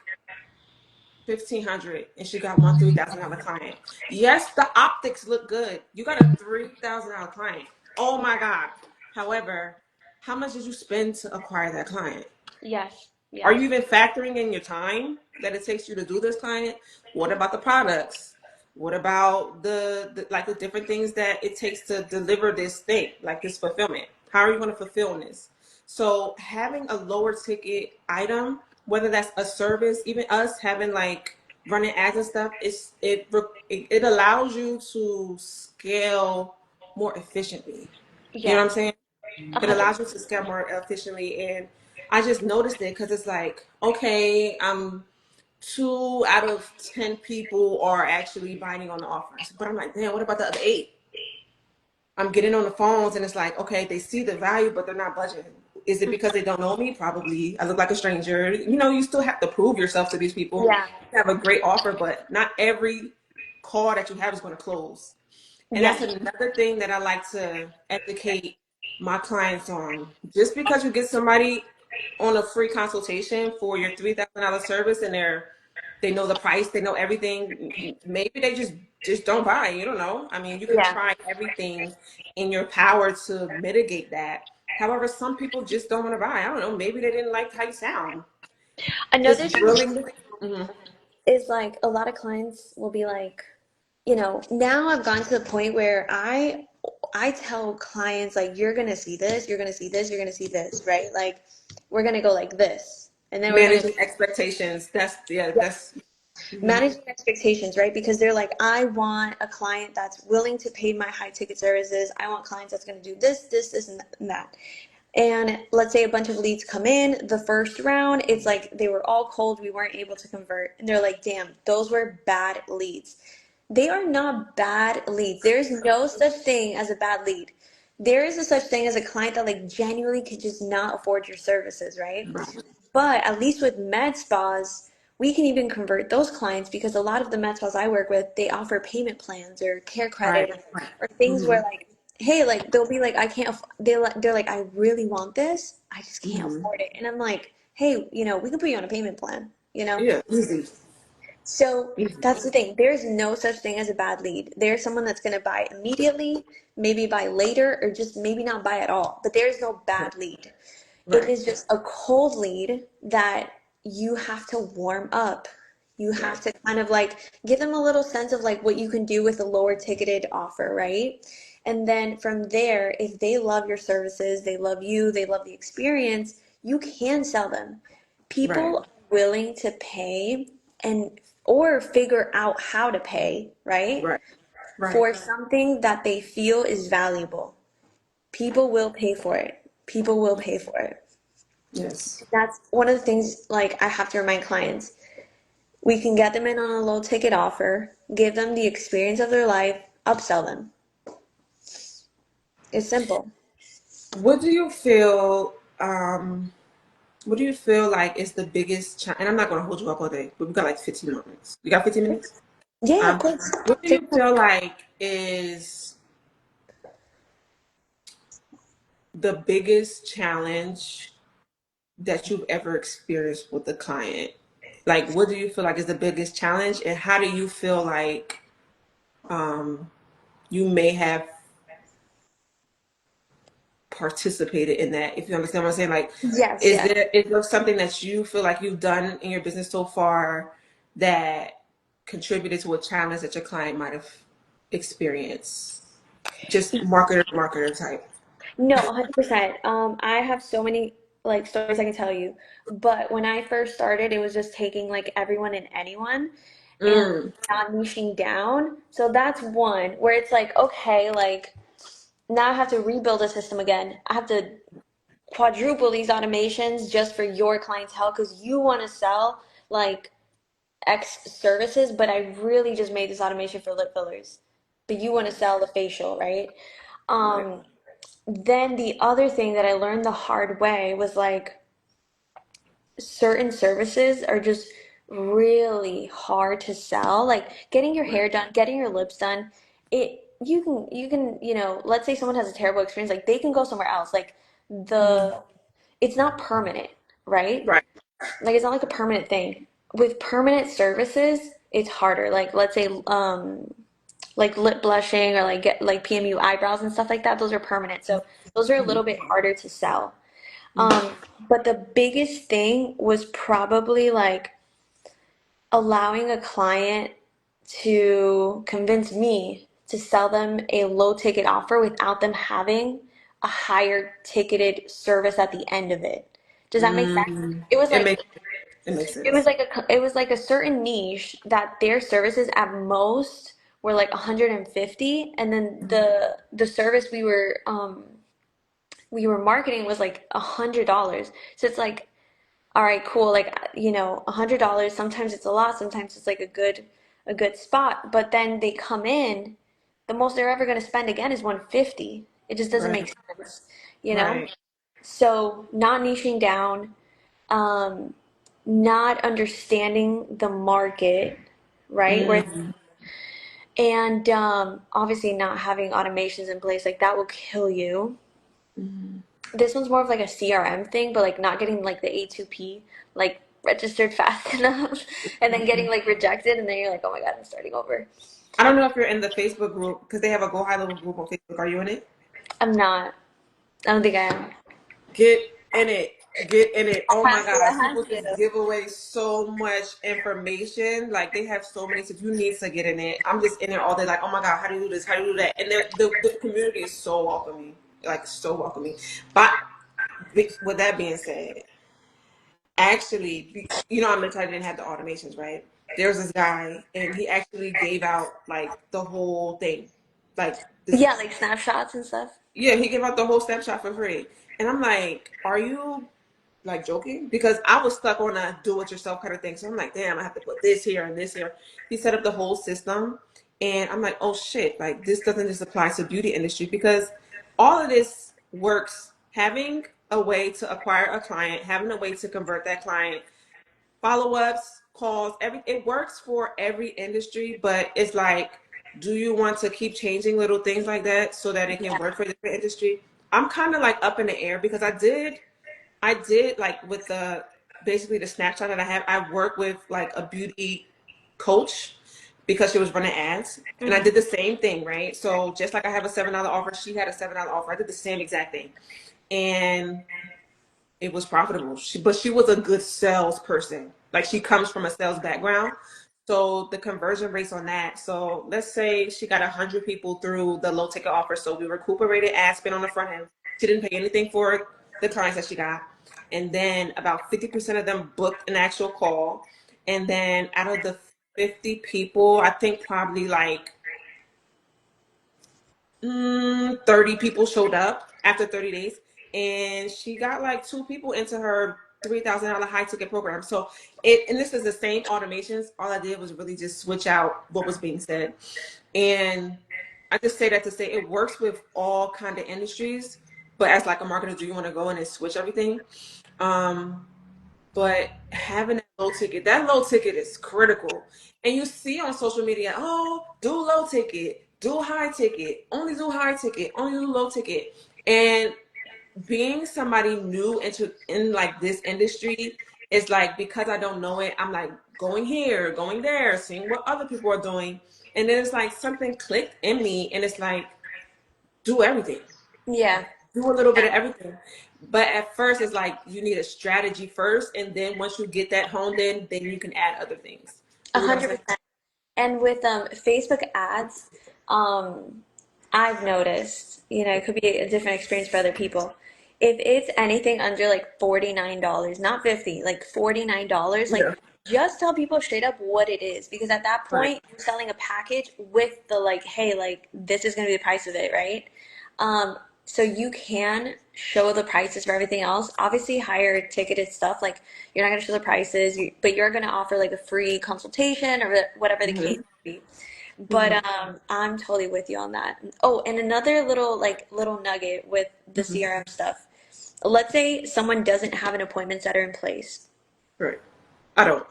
1,500 and she got one $3,000 client. Yes, the optics look good. You got a $3,000 client. Oh my God. However, how much did you spend to acquire that client? Yes. Are Yes. you even factoring in your time that it takes you to do this client? What about the products? What about the like the different things that it takes to deliver this thing, like this fulfillment? How are you going to fulfill this? So having a lower ticket item, whether that's a service, even us having like running ads and stuff, it allows you to scale more efficiently. You know Yeah. what I'm saying? It 100. allows you to scale more efficiently. And I just noticed it because it's like, okay, 2 out of 10 people are actually biting on the offers. But I'm like, damn, what about the other 8? I'm getting on the phones and it's like, okay, they see the value, but they're not budgeting. Is it because they don't know me? Probably. I look like a stranger. You still have to prove yourself to these people. Yeah. You have a great offer, but not every call that you have is going to close. And that's Yes. another thing that I like to educate my clients on. Just because you get somebody on a free consultation for your $3,000 service and they know the price, they know everything, maybe they just don't buy. You don't know. I mean, you can Yeah. try everything in your power to mitigate that. However, some people just don't want to buy. I don't know. Maybe they didn't like how you sound. Another Just thing drilling. Mhm. is like a lot of clients will be like, now I've gotten to the point where I tell clients like you're gonna see this, you're gonna see this, you're gonna see this, right? Like we're gonna go like this. And then we're gonna Managing expectations. That's mhm. managing expectations, right? Because they're like, I want a client that's willing to pay my high ticket services. I want clients that's gonna do this, this, this, and that. And let's say a bunch of leads come in the first round, it's like they were all cold, we weren't able to convert. And they're like, damn, those were bad leads. They are not bad leads. There's no such thing as a bad lead. There is a such thing as a client that like genuinely could just not afford your services, right? Right. But at least with med spas, we can even convert those clients because a lot of the med spas I work with, they offer payment plans or care Right. credit Right. or things where Hmm. like, hey, like they'll be like, I can't, they're like, I really want this, I just can't Hmm. afford it. And I'm like, hey, we can put you on a payment plan. Yeah, easy. So Easy. that's the thing. There's no such thing as a bad lead. There's someone that's going to buy immediately, maybe buy later, or just maybe not buy at all. But there's no Right. bad lead. It Right. is just a cold lead that you have to warm up. You have Right. to kind of like give them a little sense of like what you can do with a lower ticketed offer, right? And then from there, if they love your services, they love you, they love the experience, you can sell them. Right. People are willing to pay and or figure out how to pay, right? Right. Right. For something that they feel is valuable. People will pay for it. People will pay for it. Yes. That's one of the things like I have to remind clients. We can get them in on a low ticket offer, give them the experience of their life, upsell them. It's simple. What do you feel? What do you feel like is the biggest challenge? And I'm not going to hold you up all day, but we got like 15 more minutes. You got 15 minutes? Yeah, of course. What do you feel like is the biggest challenge that you've ever experienced with a client? Like, what do you feel like is the biggest challenge, and how do you feel like um, you may have participated in that? If you understand what I'm saying, like, Yes, is yes. there something that you feel like you've done in your business so far that contributed to a challenge that your client might have experienced? Just marketer type. No, 100%. I have so many like stories I can tell you. But when I first started, it was just taking like everyone and anyone and Mm, not niching down. So that's one where it's like, okay, like now I have to rebuild a system again. I have to quadruple these automations just for your clientele because you want to sell like X services, but I really just made this automation for lip fillers. But you want to sell the facial, right? right. Um, then the other thing that I learned the hard way was like certain services are just really hard to sell. Like getting your Right. hair done, getting your lips done, you can, let's say someone has a terrible experience, like they can go somewhere else. Like Mm, the it's not permanent, right? right. Like it's not like a permanent thing. With permanent services, it's harder. Like let's say like lip blushing or like get like PMU eyebrows and stuff like that, those are permanent. So those are a Mhm, little bit harder to sell. mhm, But the biggest thing was probably like allowing a client to convince me to sell them a low ticket offer without them having a higher ticketed service at the end of it. Does that make sense? mm. It was It like makes it makes it was sense. like a certain niche that their services at most were like 150, and then the service we were marketing was like $100. So it's like, all right, cool. Like, $100, sometimes it's a lot, sometimes it's like a good spot. But then they come in, the most they're ever going to spend again is 150. It just doesn't Right. make sense, you know? Right. So not niching down, um, not understanding the market, right? Mm, And obviously not having automations in place, like that will kill you. mhm. This one's more of like a CRM thing, but like not getting like the A2P like registered fast enough and then getting like rejected and then you're like, oh my God, I'm starting over. I don't know if you're in the Facebook group because they have a Go High Level group on Facebook. Are you in it? I'm not. I don't think I am. Get in it. Get in it. Oh I my have to. I God. People have just to. give away so much information. Like they have so many tips. You need to get in it. I'm just in there all day, like, oh my God, how do you do this? How do you do that? And the community is so welcoming. Like so welcoming. But with that being said, actually, I mentioned I didn't have the automations, right? There's this guy, and he actually gave out like the whole thing, like this. Yeah, like snapshots and stuff. Yeah, he gave out the whole snapshot for free, and I'm like, are you like joking? Because I was stuck on a do-it-yourself kind of thing, so I'm like, damn, I have to put this here and this here. He set up the whole system, and I'm like, oh shit, like this doesn't just apply to beauty industry because all of this works having a way to acquire a client, having a way to convert that client, follow-ups, calls, it works for every industry, but it's like, do you want to keep changing little things like that so that it can Yeah. work for different industry? I'm kind of like up in the air because I did like with the basically the snapshot that I have, I work with like a beauty coach because she was running ads. And I Hmm. did the same thing, right? So just like I have a $7 offer, she had a $7 offer. I did the same exact thing. And it was profitable. But she was a good salesperson. Like she comes from a sales background. So the conversion rates on that. So let's say she got 100 people through the low ticket offer. So we recuperated ad spend on the front end. She didn't pay anything for the clients that she got. And then about 50% of them booked an actual call. And then out of the 50 people, I think probably like 30 people showed up after 30 days, and she got like two people into her $3,000 high ticket program. So and this is the same automations. All I did was really just switch out what was being said. And I just say that to say it works with all kind of industries. But as like a marketer, do you want to go in and switch everything? Um, but having that low ticket is critical. And you see on social media, oh, do low ticket, do high ticket, only do high ticket, only do low ticket. And being somebody new in like this industry is like because I don't know it, I'm like going here, going there, seeing what other people are doing. And then it's like something clicked in me and it's like, do everything, Yeah. do a little bit of everything. But at first, it's like you need a strategy first, and then once you get that honed in, then you can add other things. A You get what I'm hundred saying? percent. And with Facebook ads, I've noticed, it could be a different experience for other people. If it's anything under like $49, not 50, like $49, like Yeah. just tell people straight up what it is. Because at that Right. point, you're selling a package with the like, hey, like this is gonna be the price of it, right? So you can show the prices for everything else. Obviously, higher ticketed stuff, like you're not gonna show the prices, but you're gonna offer like a free consultation or whatever the case Hmm. may be. But Hmm. I'm totally with you on that. Oh, and another little nugget with the Hmm. CRM stuff. Let's say someone doesn't have an appointment setter in place. Right. I don't.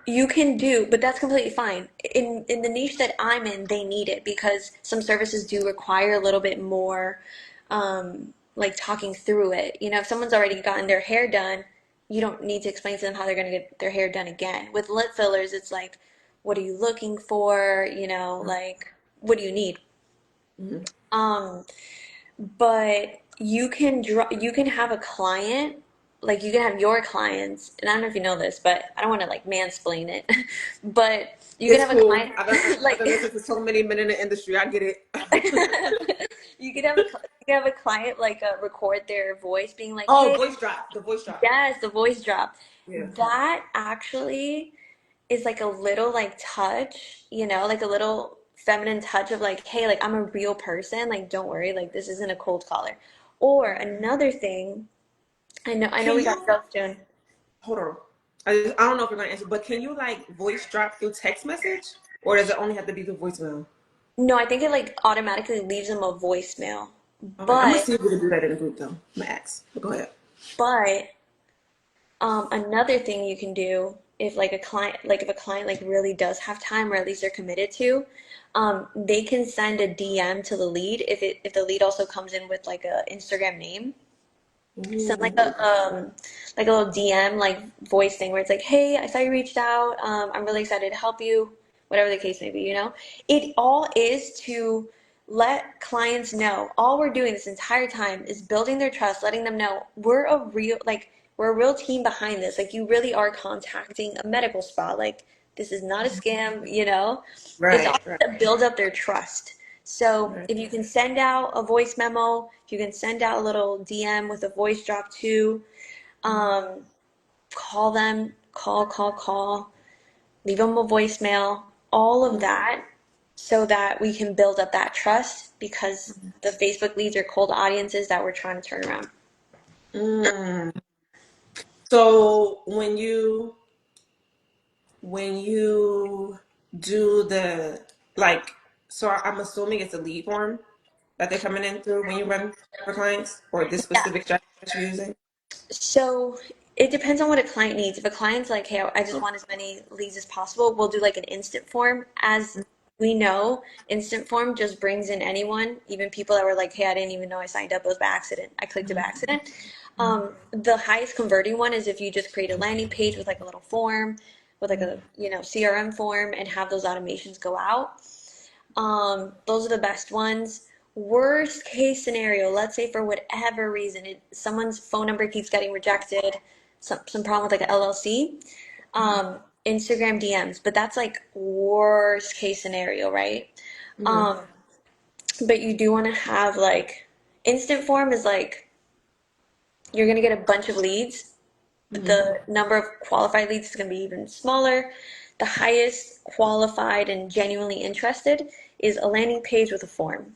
You can do, but that's completely fine. In the niche that I'm in, they need it because some services do require a little bit more like talking through it. You know, if someone's already gotten their hair done, you don't need to explain to them how they're going to get their hair done again. With lip fillers, it's like, what are you looking for? You know, like what do you need? Hmm. Um, but you can have a client, like you can have your clients, and I don't know if you know this, but I don't want to like mansplain it, but you can It's have a cool. client I've like been listening to so many men in the industry. I get it. you can have a client like record their voice being like, Oh, hey, voice drop. The voice drop. yes, the voice drop. Yeah. That actually is like a little like touch, you know, like a little feminine touch of like, hey, like I'm a real person, like don't worry, like this isn't a cold caller. Or another thing, I know Can we got to you go soon. hold on? I don't know if you're gonna answer, but can you like voice drop through text message, or does it only have to be through voicemail? No, I think it like automatically leaves them a voicemail. Okay, I'm gonna But see if we can do that in a group though. I'm gonna ask. But go ahead. but another thing you can do if like a client like if a client like really does have time or at least they're committed to, they can send a DM to the lead if the lead also comes in with like a Instagram name. Send Ooh. like a little DM like voice thing where it's like, hey, I saw you reached out. I'm really excited to help you, whatever the case may be, you know? It all is to let clients know all we're doing this entire time is building their trust, letting them know we're a real team behind this. Like you really are contacting a medical spa. Like this is not a scam, you know? It's all Right, right, to build up their trust. So right. if you can send out a voice memo, if you can send out a little DM with a voice drop too, um, call them, call, leave them a voicemail, all of that, so that we can build up that trust because the Facebook leads are cold audiences that we're trying to turn around. Mm. So when you do the like, so I'm assuming it's a lead form that they're coming in through when you run for clients or this Yeah. specific strategy that you're using. So it depends on what a client needs. If a client's like, hey, I just Okay. want as many leads as possible, we'll do like an instant form. As we know, instant form just brings in anyone, even people that were like, hey, I didn't even know I signed up. It was by accident. I clicked it by accident. The highest converting one is if you just create a landing page with like a little form, with like a, you know, CRM form and have those automations go out. Those are the best ones. Worst case scenario, let's say for whatever reason, someone's phone number keeps getting rejected, some problem with like an LLC, Instagram DMs, but that's like worst case scenario, right? Mm-hmm. Um, but you do want to have like instant form is like you're gonna get a bunch of leads, but Mm-hmm. the number of qualified leads is gonna be even smaller. The highest qualified and genuinely interested is a landing page with a form.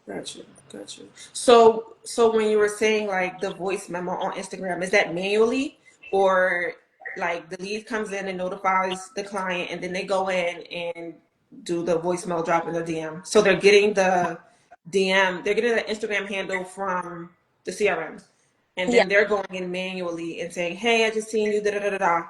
Got you. Got you. So when you were saying like the voice memo on Instagram, is that manually or like the lead comes in and notifies the client and then they go in and do the voicemail drop in the DM? So they're getting the DM, they're getting the Instagram handle from the CRM. And Yeah, then they're going in manually and saying, "Hey, I just seen you, da da da da da."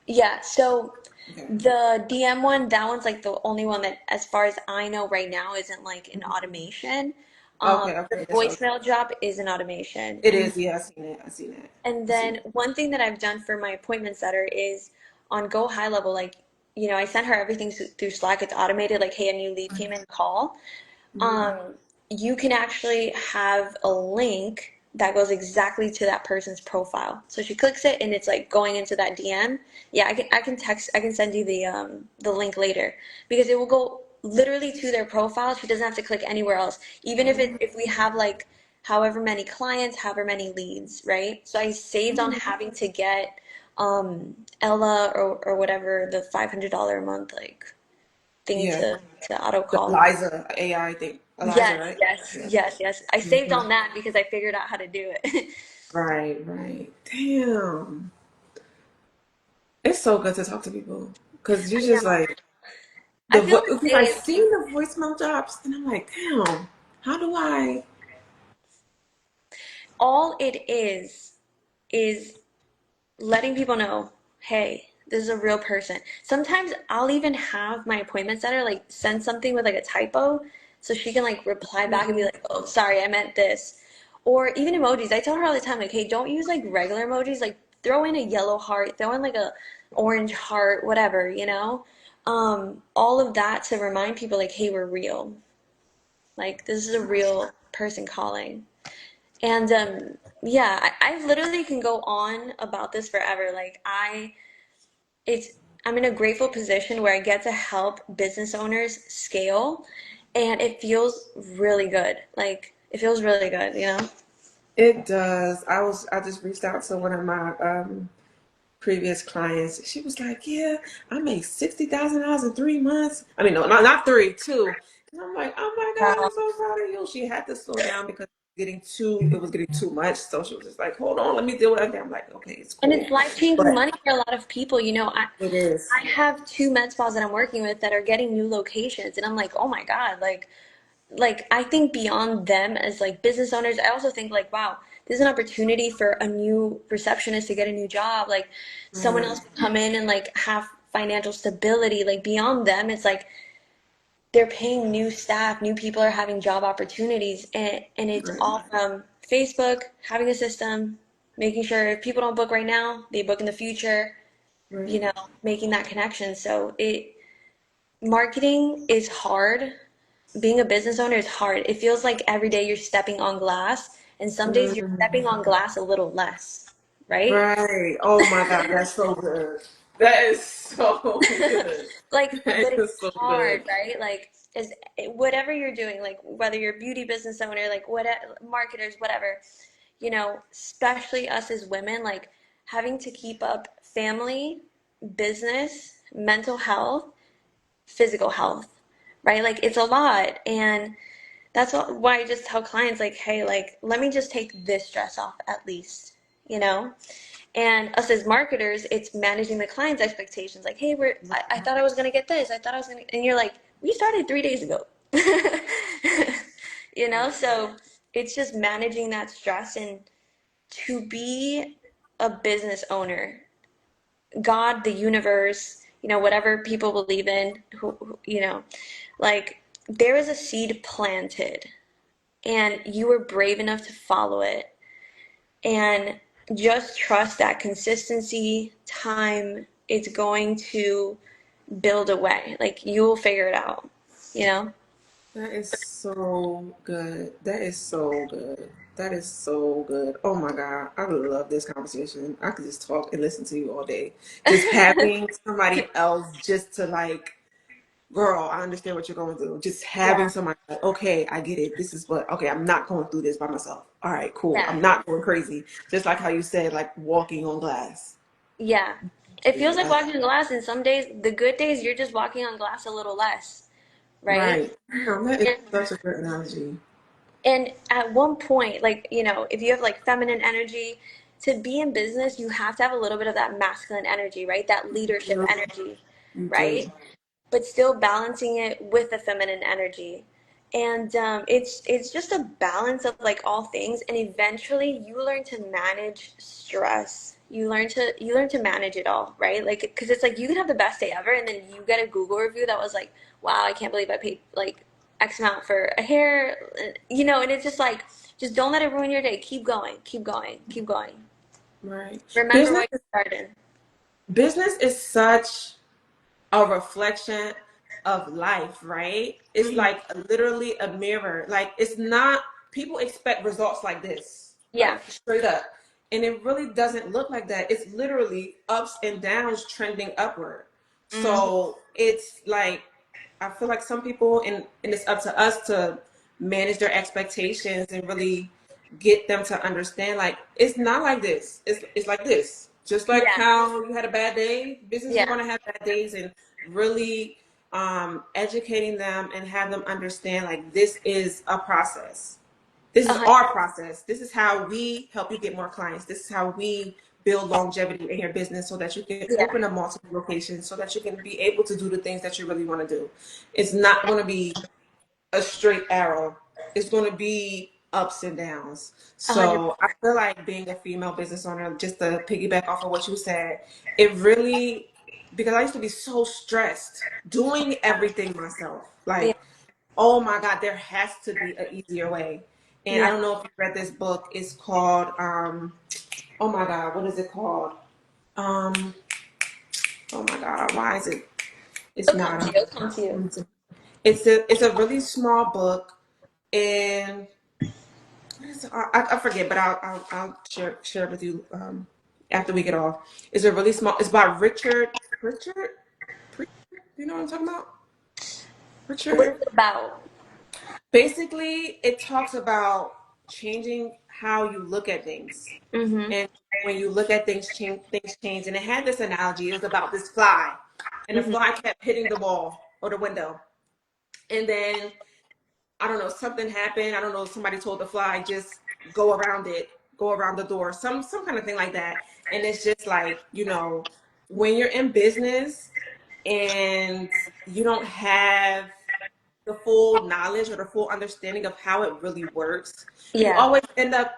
yeah. So Okay. the DM one, that one's like the only one that, as far as I know right now, isn't like an automation. Okay, The okay. That's what voicemail drop is an automation. it is. Yeah, I seen it. I seen it. And I seen then one thing that I've done for my appointment setter is on Go High Level, like, you know, I sent her everything through Slack. It's automated, like, hey, a new lead came in, call. it. Um, you can actually have a link that goes exactly to that person's profile. So she clicks it and it's like going into that DM. Yeah, I can send you the link later because it will go literally to their profile. She doesn't have to click anywhere else. Even if we have like however many clients, however many leads, right? So I saved on having to get Ella or whatever the $500 a month like thing Yeah. to auto The call. Eliza AI thing. Eliza, Yes, right? yes, Yeah. yes, yes. I saved Mhm. on that because I figured out how to do it. Right, right. Damn. It's so good to talk to people because you I just know. like I the feel because the I same. seen the voicemail drops and I'm like, damn, how do I? All it is letting people know, hey, this is a real person. Sometimes I'll even have my appointment setter like send something with like a typo so she can like reply back and be like, oh, sorry, I meant this. Or even emojis. I tell her all the time, like, hey, don't use like regular emojis. Like, throw in a yellow heart, throw in like a orange heart, whatever, you know? All of that to remind people, like, hey, we're real. Like, this is a real person calling. And yeah, I literally can go on about this forever. Like it's, I'm in a grateful position where I get to help business owners scale, and it feels really good. Like it feels really good, you know? It does. I just reached out to one of my previous clients. She was like, "Yeah, I made $60,000 in 3 months. I mean, no, not three, two." And I'm like, "Oh my God, Wow. I'm so proud of you." She had to slow down because it was getting too much. So she was just like, "Hold on, let me deal with it." I'm like, "Okay, it's And it's cool," life-changing but money for a lot of people. You know, it is I have two med spas that I'm working with that are getting new locations, and I'm like, oh my God, like I think beyond them as like business owners, I also think like, wow, there's an opportunity for a new receptionist to get a new job, like someone else right, to come in and like have financial stability. Like beyond them, it's like they're paying new staff, new people are having job opportunities, and it's right, all from Facebook, having a system, making sure if people don't book right now, they book in the future, you right. know, making that connection. So it marketing is hard. Being a business owner is hard. It feels like every day you're stepping on glass, and some days you're stepping Mm, on glass a little less, right? right. Oh my God, that's so good. That is so good. Like, That but it's is so hard, good. right? Like, is whatever you're doing, like whether you're a beauty business owner, like what marketers, whatever, you know, especially us as women, like having to keep up family, business, mental health, physical health, right? Like it's a lot, and that's why I just tell clients like, hey, like let me just take this dress off at least, you know? And us as marketers, it's managing the client's expectations. Like, hey, I thought I was gonna get this. I thought I was gonna, and you're like, we started 3 days ago. You know, so it's just managing that stress and to be a business owner, God, the universe, you know, whatever people believe in, you know, like there is a seed planted and you were brave enough to follow it and just trust that consistency, time, it's going to build a way. Like you will figure it out, you know? That is so good. That is so good. That is so good. Oh my God. I love this conversation. I could just talk and listen to you all day. Just having somebody else just to like, girl, I understand what you're going through. Just having Yeah, somebody like, okay, I get it. This is what, okay, I'm not going through this by myself. All right, cool. yeah, I'm not going crazy. Just like how you said, like walking on glass. yeah. It feels like Yeah, walking on glass, and some days, the good days, you're just walking on glass a little less, right? right. Damn, that is such a good analogy. And at one point, like, you know, if you have like feminine energy, to be in business, you have to have a little bit of that masculine energy, right? That leadership You energy, you right? do. But still balancing it with the feminine energy. And it's just a balance of like all things. And eventually, you learn to manage stress. You learn to manage it all, right? Like, because it's like you can have the best day ever, and then you get a Google review that was like, "Wow, I can't believe I paid like X amount for a hair," you know. And it's just like, just don't let it ruin your day. Keep going, keep going, keep going. Right. Remember Business what you started. business is such a reflection of life, right? It's Hmm. like literally a mirror. Like it's not people expect results like this, Yeah. like straight up. And it really doesn't look like that. It's literally ups and downs trending upward. Hmm. So it's like I feel like some people and it's up to us to manage their expectations and really get them to understand like it's not like this. It's like this. Just like Yeah. how you had a bad day, businesses are Yeah. going to have bad days, and really educating them and have them understand like this is a process. This A is hun- our process. This is how we help you get more clients. This is how we build longevity in your business so that you can Yeah. open up multiple locations so that you can be able to do the things that you really want to do. It's not going to be a straight arrow. It's going to be ups and downs. 100. So I feel like being a female business owner, just to piggyback off of what you said, it really, because I used to be so stressed doing everything myself. Yeah. Like, oh my God, there has to be an easier way. And I Yeah. don't know if you read this book. It's called, oh my God, what is it called? Um, oh my God, why is it? It's It'll come not. to you. It'll come to you. It's a really small book, and I forget, but I'll share it with you after we get off. It's a really small. It's by Richard. You know what I'm talking about? What Richard. is it about? Basically, it talks about changing how you look at things, Mm-hmm. and when you look at things, things change. And it had this analogy. It was about this fly, and the Mm-hmm. fly kept hitting the wall or the window, and then I don't know, something happened. I don't know, somebody told the fly just go around it, go around the door, some kind of thing like that. And it's just like, when you're in business and you don't have the full knowledge or the full understanding of how it really works, you Yeah. always end up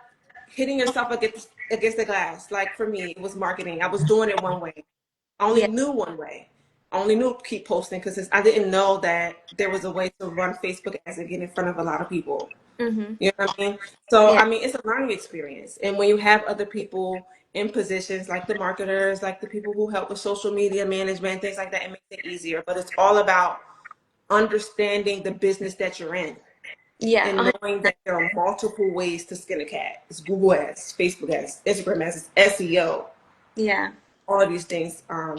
hitting yourself against the glass. Like for me, it was marketing. I was doing it one way. I only Yeah. knew one way. I only knew keep posting because I didn't know that there was a way to run Facebook ads and get in front of a lot of people. Mm-hmm. You know what I mean? So, Yeah. I mean, it's a learning experience. And when you have other people in positions like the marketers, like the people who help with social media management, things like that, it makes it easier. But it's all about understanding the business that you're in Yeah. and knowing that there are multiple ways to skin a cat. It's Google ads, Facebook ads, Instagram ads, SEO, Yeah. all of these things No,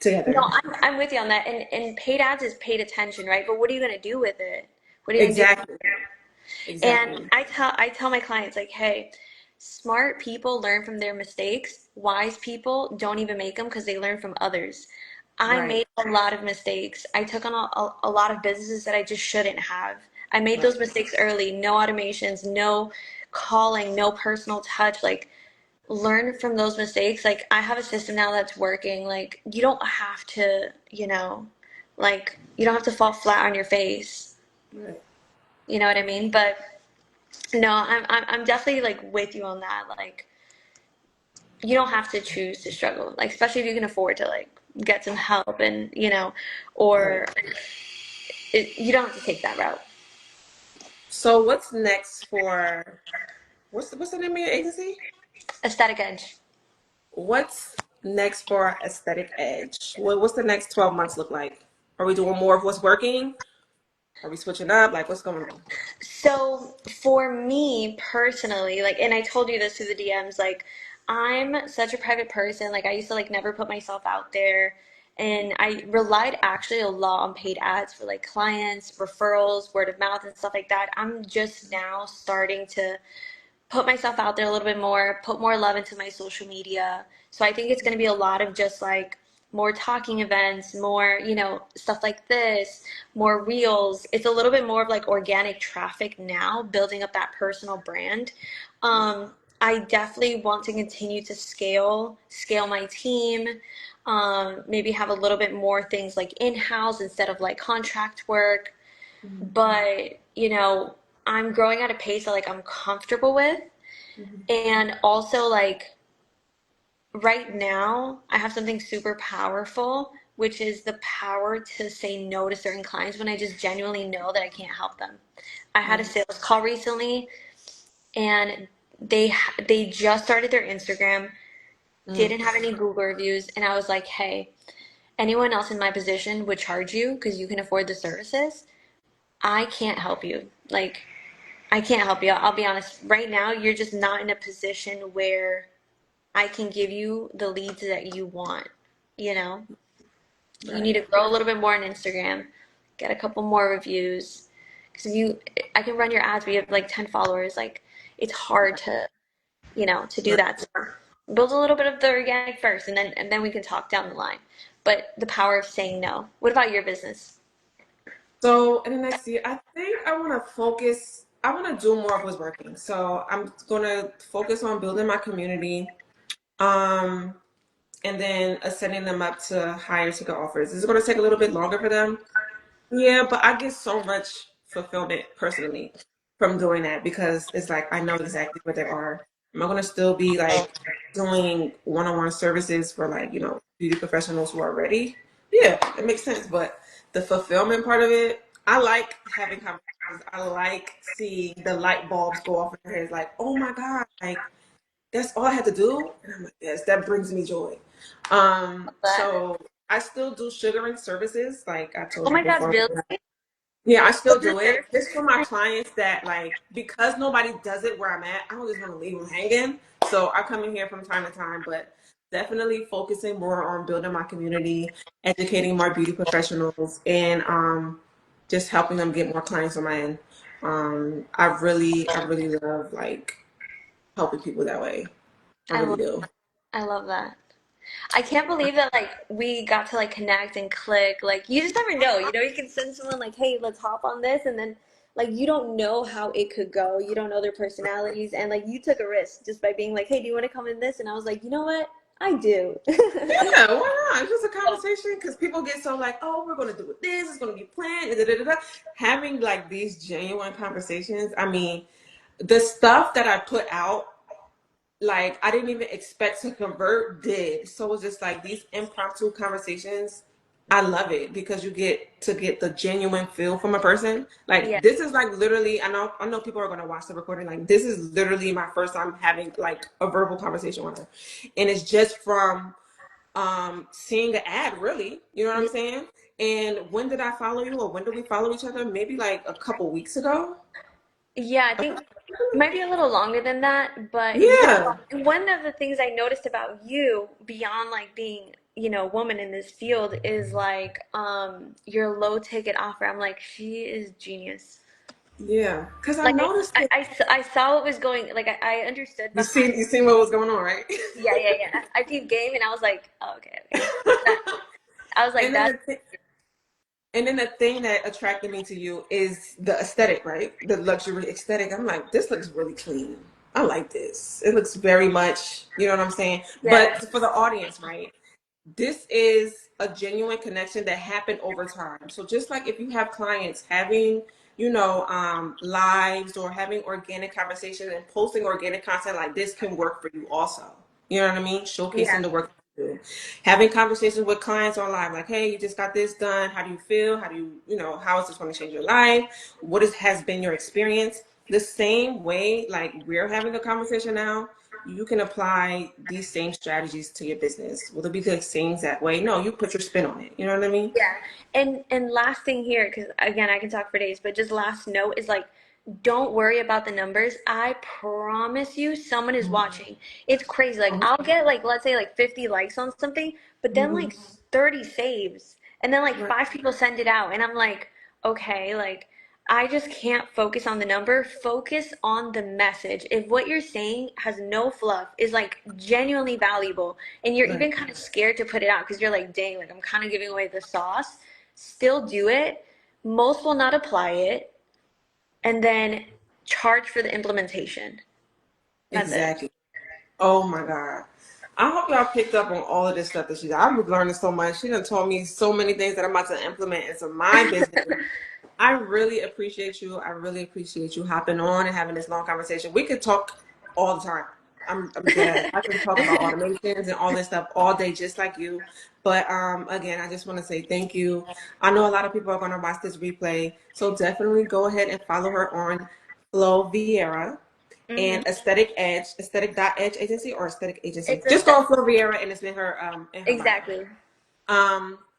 together. I'm with you on that. And paid ads is paid attention, right? But what are you gonna do with it? What are you gonna do? Exactly. And Exactly. I tell my clients like, hey, smart people learn from their mistakes. Wise people don't even make them because they learn from others. I Right. made a lot of mistakes. I took on a lot of businesses that I just shouldn't have. I made Right. those mistakes early. No automations, no calling, no personal touch. Like, learn from those mistakes. Like, I have a system now that's working. Like, you don't have to, like, you don't have to fall flat on your face. Right. You know what I mean? But no, I'm definitely like with you on that. Like, you don't have to choose to struggle. Like, especially if you can afford to like get some help and Right. or you don't have to take that route. So what's next for what's the name of your agency? Aesthetic Edge. What's next for Aesthetic Edge? What's the next 12 months look like? Are we doing more of what's working? Are we switching up? Like what's going on? So for me personally, like, and I told you this through the DMs, like, I'm such a private person. Like, I used to like never put myself out there. And I relied actually a lot on paid ads for like clients, referrals, word of mouth, and stuff like that. I'm just now starting to put myself out there a little bit more, put more love into my social media. So I think it's going to be a lot of just like more talking events, more, stuff like this, more reels. It's a little bit more of like organic traffic now, building up that personal brand. I definitely want to continue to scale my team, maybe have a little bit more things like in-house instead of like contract work. Mhm. But, I'm growing at a pace that like I'm comfortable with. Mhm. And also, like, right now, I have something super powerful, which is the power to say no to certain clients when I just genuinely know that I can't help them. I had a Right. sales call recently, and they just started their Instagram, Mm. didn't have any Google reviews, and I was like, hey, anyone else in my position would charge you because you can afford the services. I can't help you. Like, I can't help you. I'll be honest. Right now, you're just not in a position where I can give you the leads that you want. You know, you need Right. to grow a little bit more on Instagram, get a couple more reviews. Because I can run your ads, but you have like 10 followers. Like, it's hard to, to do that. So build a little bit of the organic first, and then we can talk down the line. But the power of saying no. What about your business? So in the next year, I think I want to focus. I want to do more of what's working. So I'm gonna focus on building my community, um, and then setting them up to higher ticket offers. It's gonna take a little bit longer for them. Yeah, but I get so much fulfillment personally from doing that because it's like I know exactly what they are. Am I gonna still be like doing one-on-one services for like, beauty professionals who are ready? Yeah, it makes sense. But the fulfillment part of it, I like having conversations. I like seeing the light bulbs go off in their heads, like, oh my God, like that's all I had to do. And I'm like, yes, that brings me joy. But So I still do sugaring services, like I oh told you my God, before. really? Yeah, I still Sugar do it just for my therapy? clients that like because nobody does it where I'm at. I don't just want to leave them hanging. So I come in here from time to time, but definitely focusing more on building my community, educating more beauty professionals, and just helping them get more clients on my end. I really love like helping people that way. I I really love do. I love that. I can't believe that like we got to like connect and click. Like you just never know. You can send someone like, "Hey, let's hop on this," and then like you don't know how it could go. You don't know their personalities, and like you took a risk just by being like, "Hey, do you want to come in this?" And I was like, "You know what? I do." Yeah, why not? It's just a conversation because people get so like, oh, we're gonna do it this, it's gonna be planned, da, da, da, da. Having like these genuine conversations. I mean, the stuff that I put out, like I didn't even expect to convert, did. So it's just like these impromptu conversations. I love it because you get to get the genuine feel from a person. Yeah, Like this is like literally, I know people are gonna watch the recording. Like this is literally my first time having like a verbal conversation with her. And it's just from seeing an ad, really. You know what I'm saying? And when did I follow you, or when did we follow each other? Maybe like a couple weeks ago. yeah. I think it might be a little longer than that, but Yeah, one of the things I noticed about you beyond like being, a woman in this field is like your low ticket offer. I'm like, she is genius. yeah. Because I Like noticed it. I saw what was going, like I understood You behind. seen you seen what was going on, right? Yeah, yeah, yeah. I peeped game and I was like, oh, okay, okay. That, I was like, and then that's the thing, and then the thing that attracted me to you is the aesthetic, right? The luxury aesthetic. I'm like, this looks really clean. I like this. It looks very much, you know what I'm saying? yeah, But for the audience, right? This is a genuine connection that happened over time. So just like if you have clients having, lives or having organic conversations and posting organic content like this can work for you also. You know what I mean? yeah, Showcasing the work you do. Having conversations with clients online, like, hey, you just got this done. How do you feel? How do how is this going to change your life? Has been your experience? The same way, like we're having a conversation now, you can apply these same strategies to your business. Will it be the same exact way? No, you put your spin on it. You know what I mean? yeah. And last thing here, because again, I can talk for days, but just last note is like, don't worry about the numbers. I promise you, someone is watching. It's crazy. Like I'll get like let's say like 50 likes on something, but then Mm-hmm. like 30 saves, and then like Right. five people send it out, and I'm like, okay, like I just can't focus on the number. Focus on the message. If what you're saying has no fluff, is like genuinely valuable, and you're Right. even kind of scared to put it out because you're like, dang, like I'm kind of giving away the sauce, still do it. Most will not apply it, and then charge for the implementation. That's it. Exactly. Oh my God. I hope y'all picked up on all of this stuff that she did. I'm learning so much. She done told me so many things that I'm about to implement into my business. I really appreciate you. I really appreciate you hopping on and having this long conversation. We could talk all the time. I'm dead. I can talk about automations and all this stuff all day, just like you. But again, I just want to say thank you. I know a lot of people are going to watch this replay, so definitely go ahead and follow her on Flo Vieira Hmm. and Aesthetic Edge, Aesthetic.edge agency or Aesthetic agency. It's a Just go step. on Flo Vieira and it's in her bio. Exactly.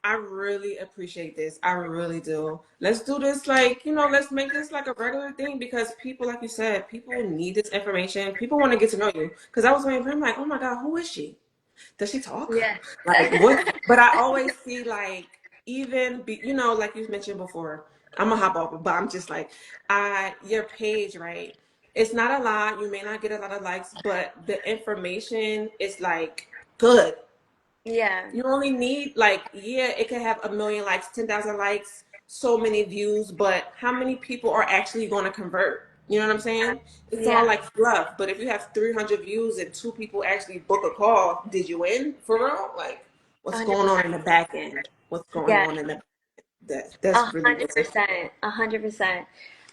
I really appreciate this. I really do. Let's do this like, let's make this like a regular thing because people, like you said, people need this information. People want to get to know you. Because I was waiting for him like, oh my God, who is she? Does she talk? Yeah. Like what? But I always see like like you mentioned before, I'm a hop off, but I'm just like, your page, right? It's not a lot. You may not get a lot of likes, but the information is like good. Yeah, You only need like, yeah, it could have 1 million likes, 10,000 likes, so many views, but how many people are actually going to convert? You know what I'm saying? It's all yeah, like fluff. But if you have 300 views and 2 people actually book a call, did you win for real? Like, what's going on in 100%. the back end? What's going Yeah, on in the a that's really hundred what's important. percent, 100%.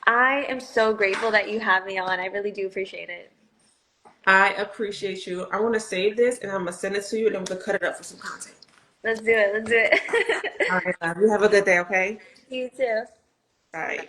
I am so grateful that you have me on. I really do appreciate it. I appreciate you. I want to save this and I'm gonna send it to you and then we can cut it up for some content. Let's do it. Let's do All it. right, love. You have a good day, okay? You too. Bye.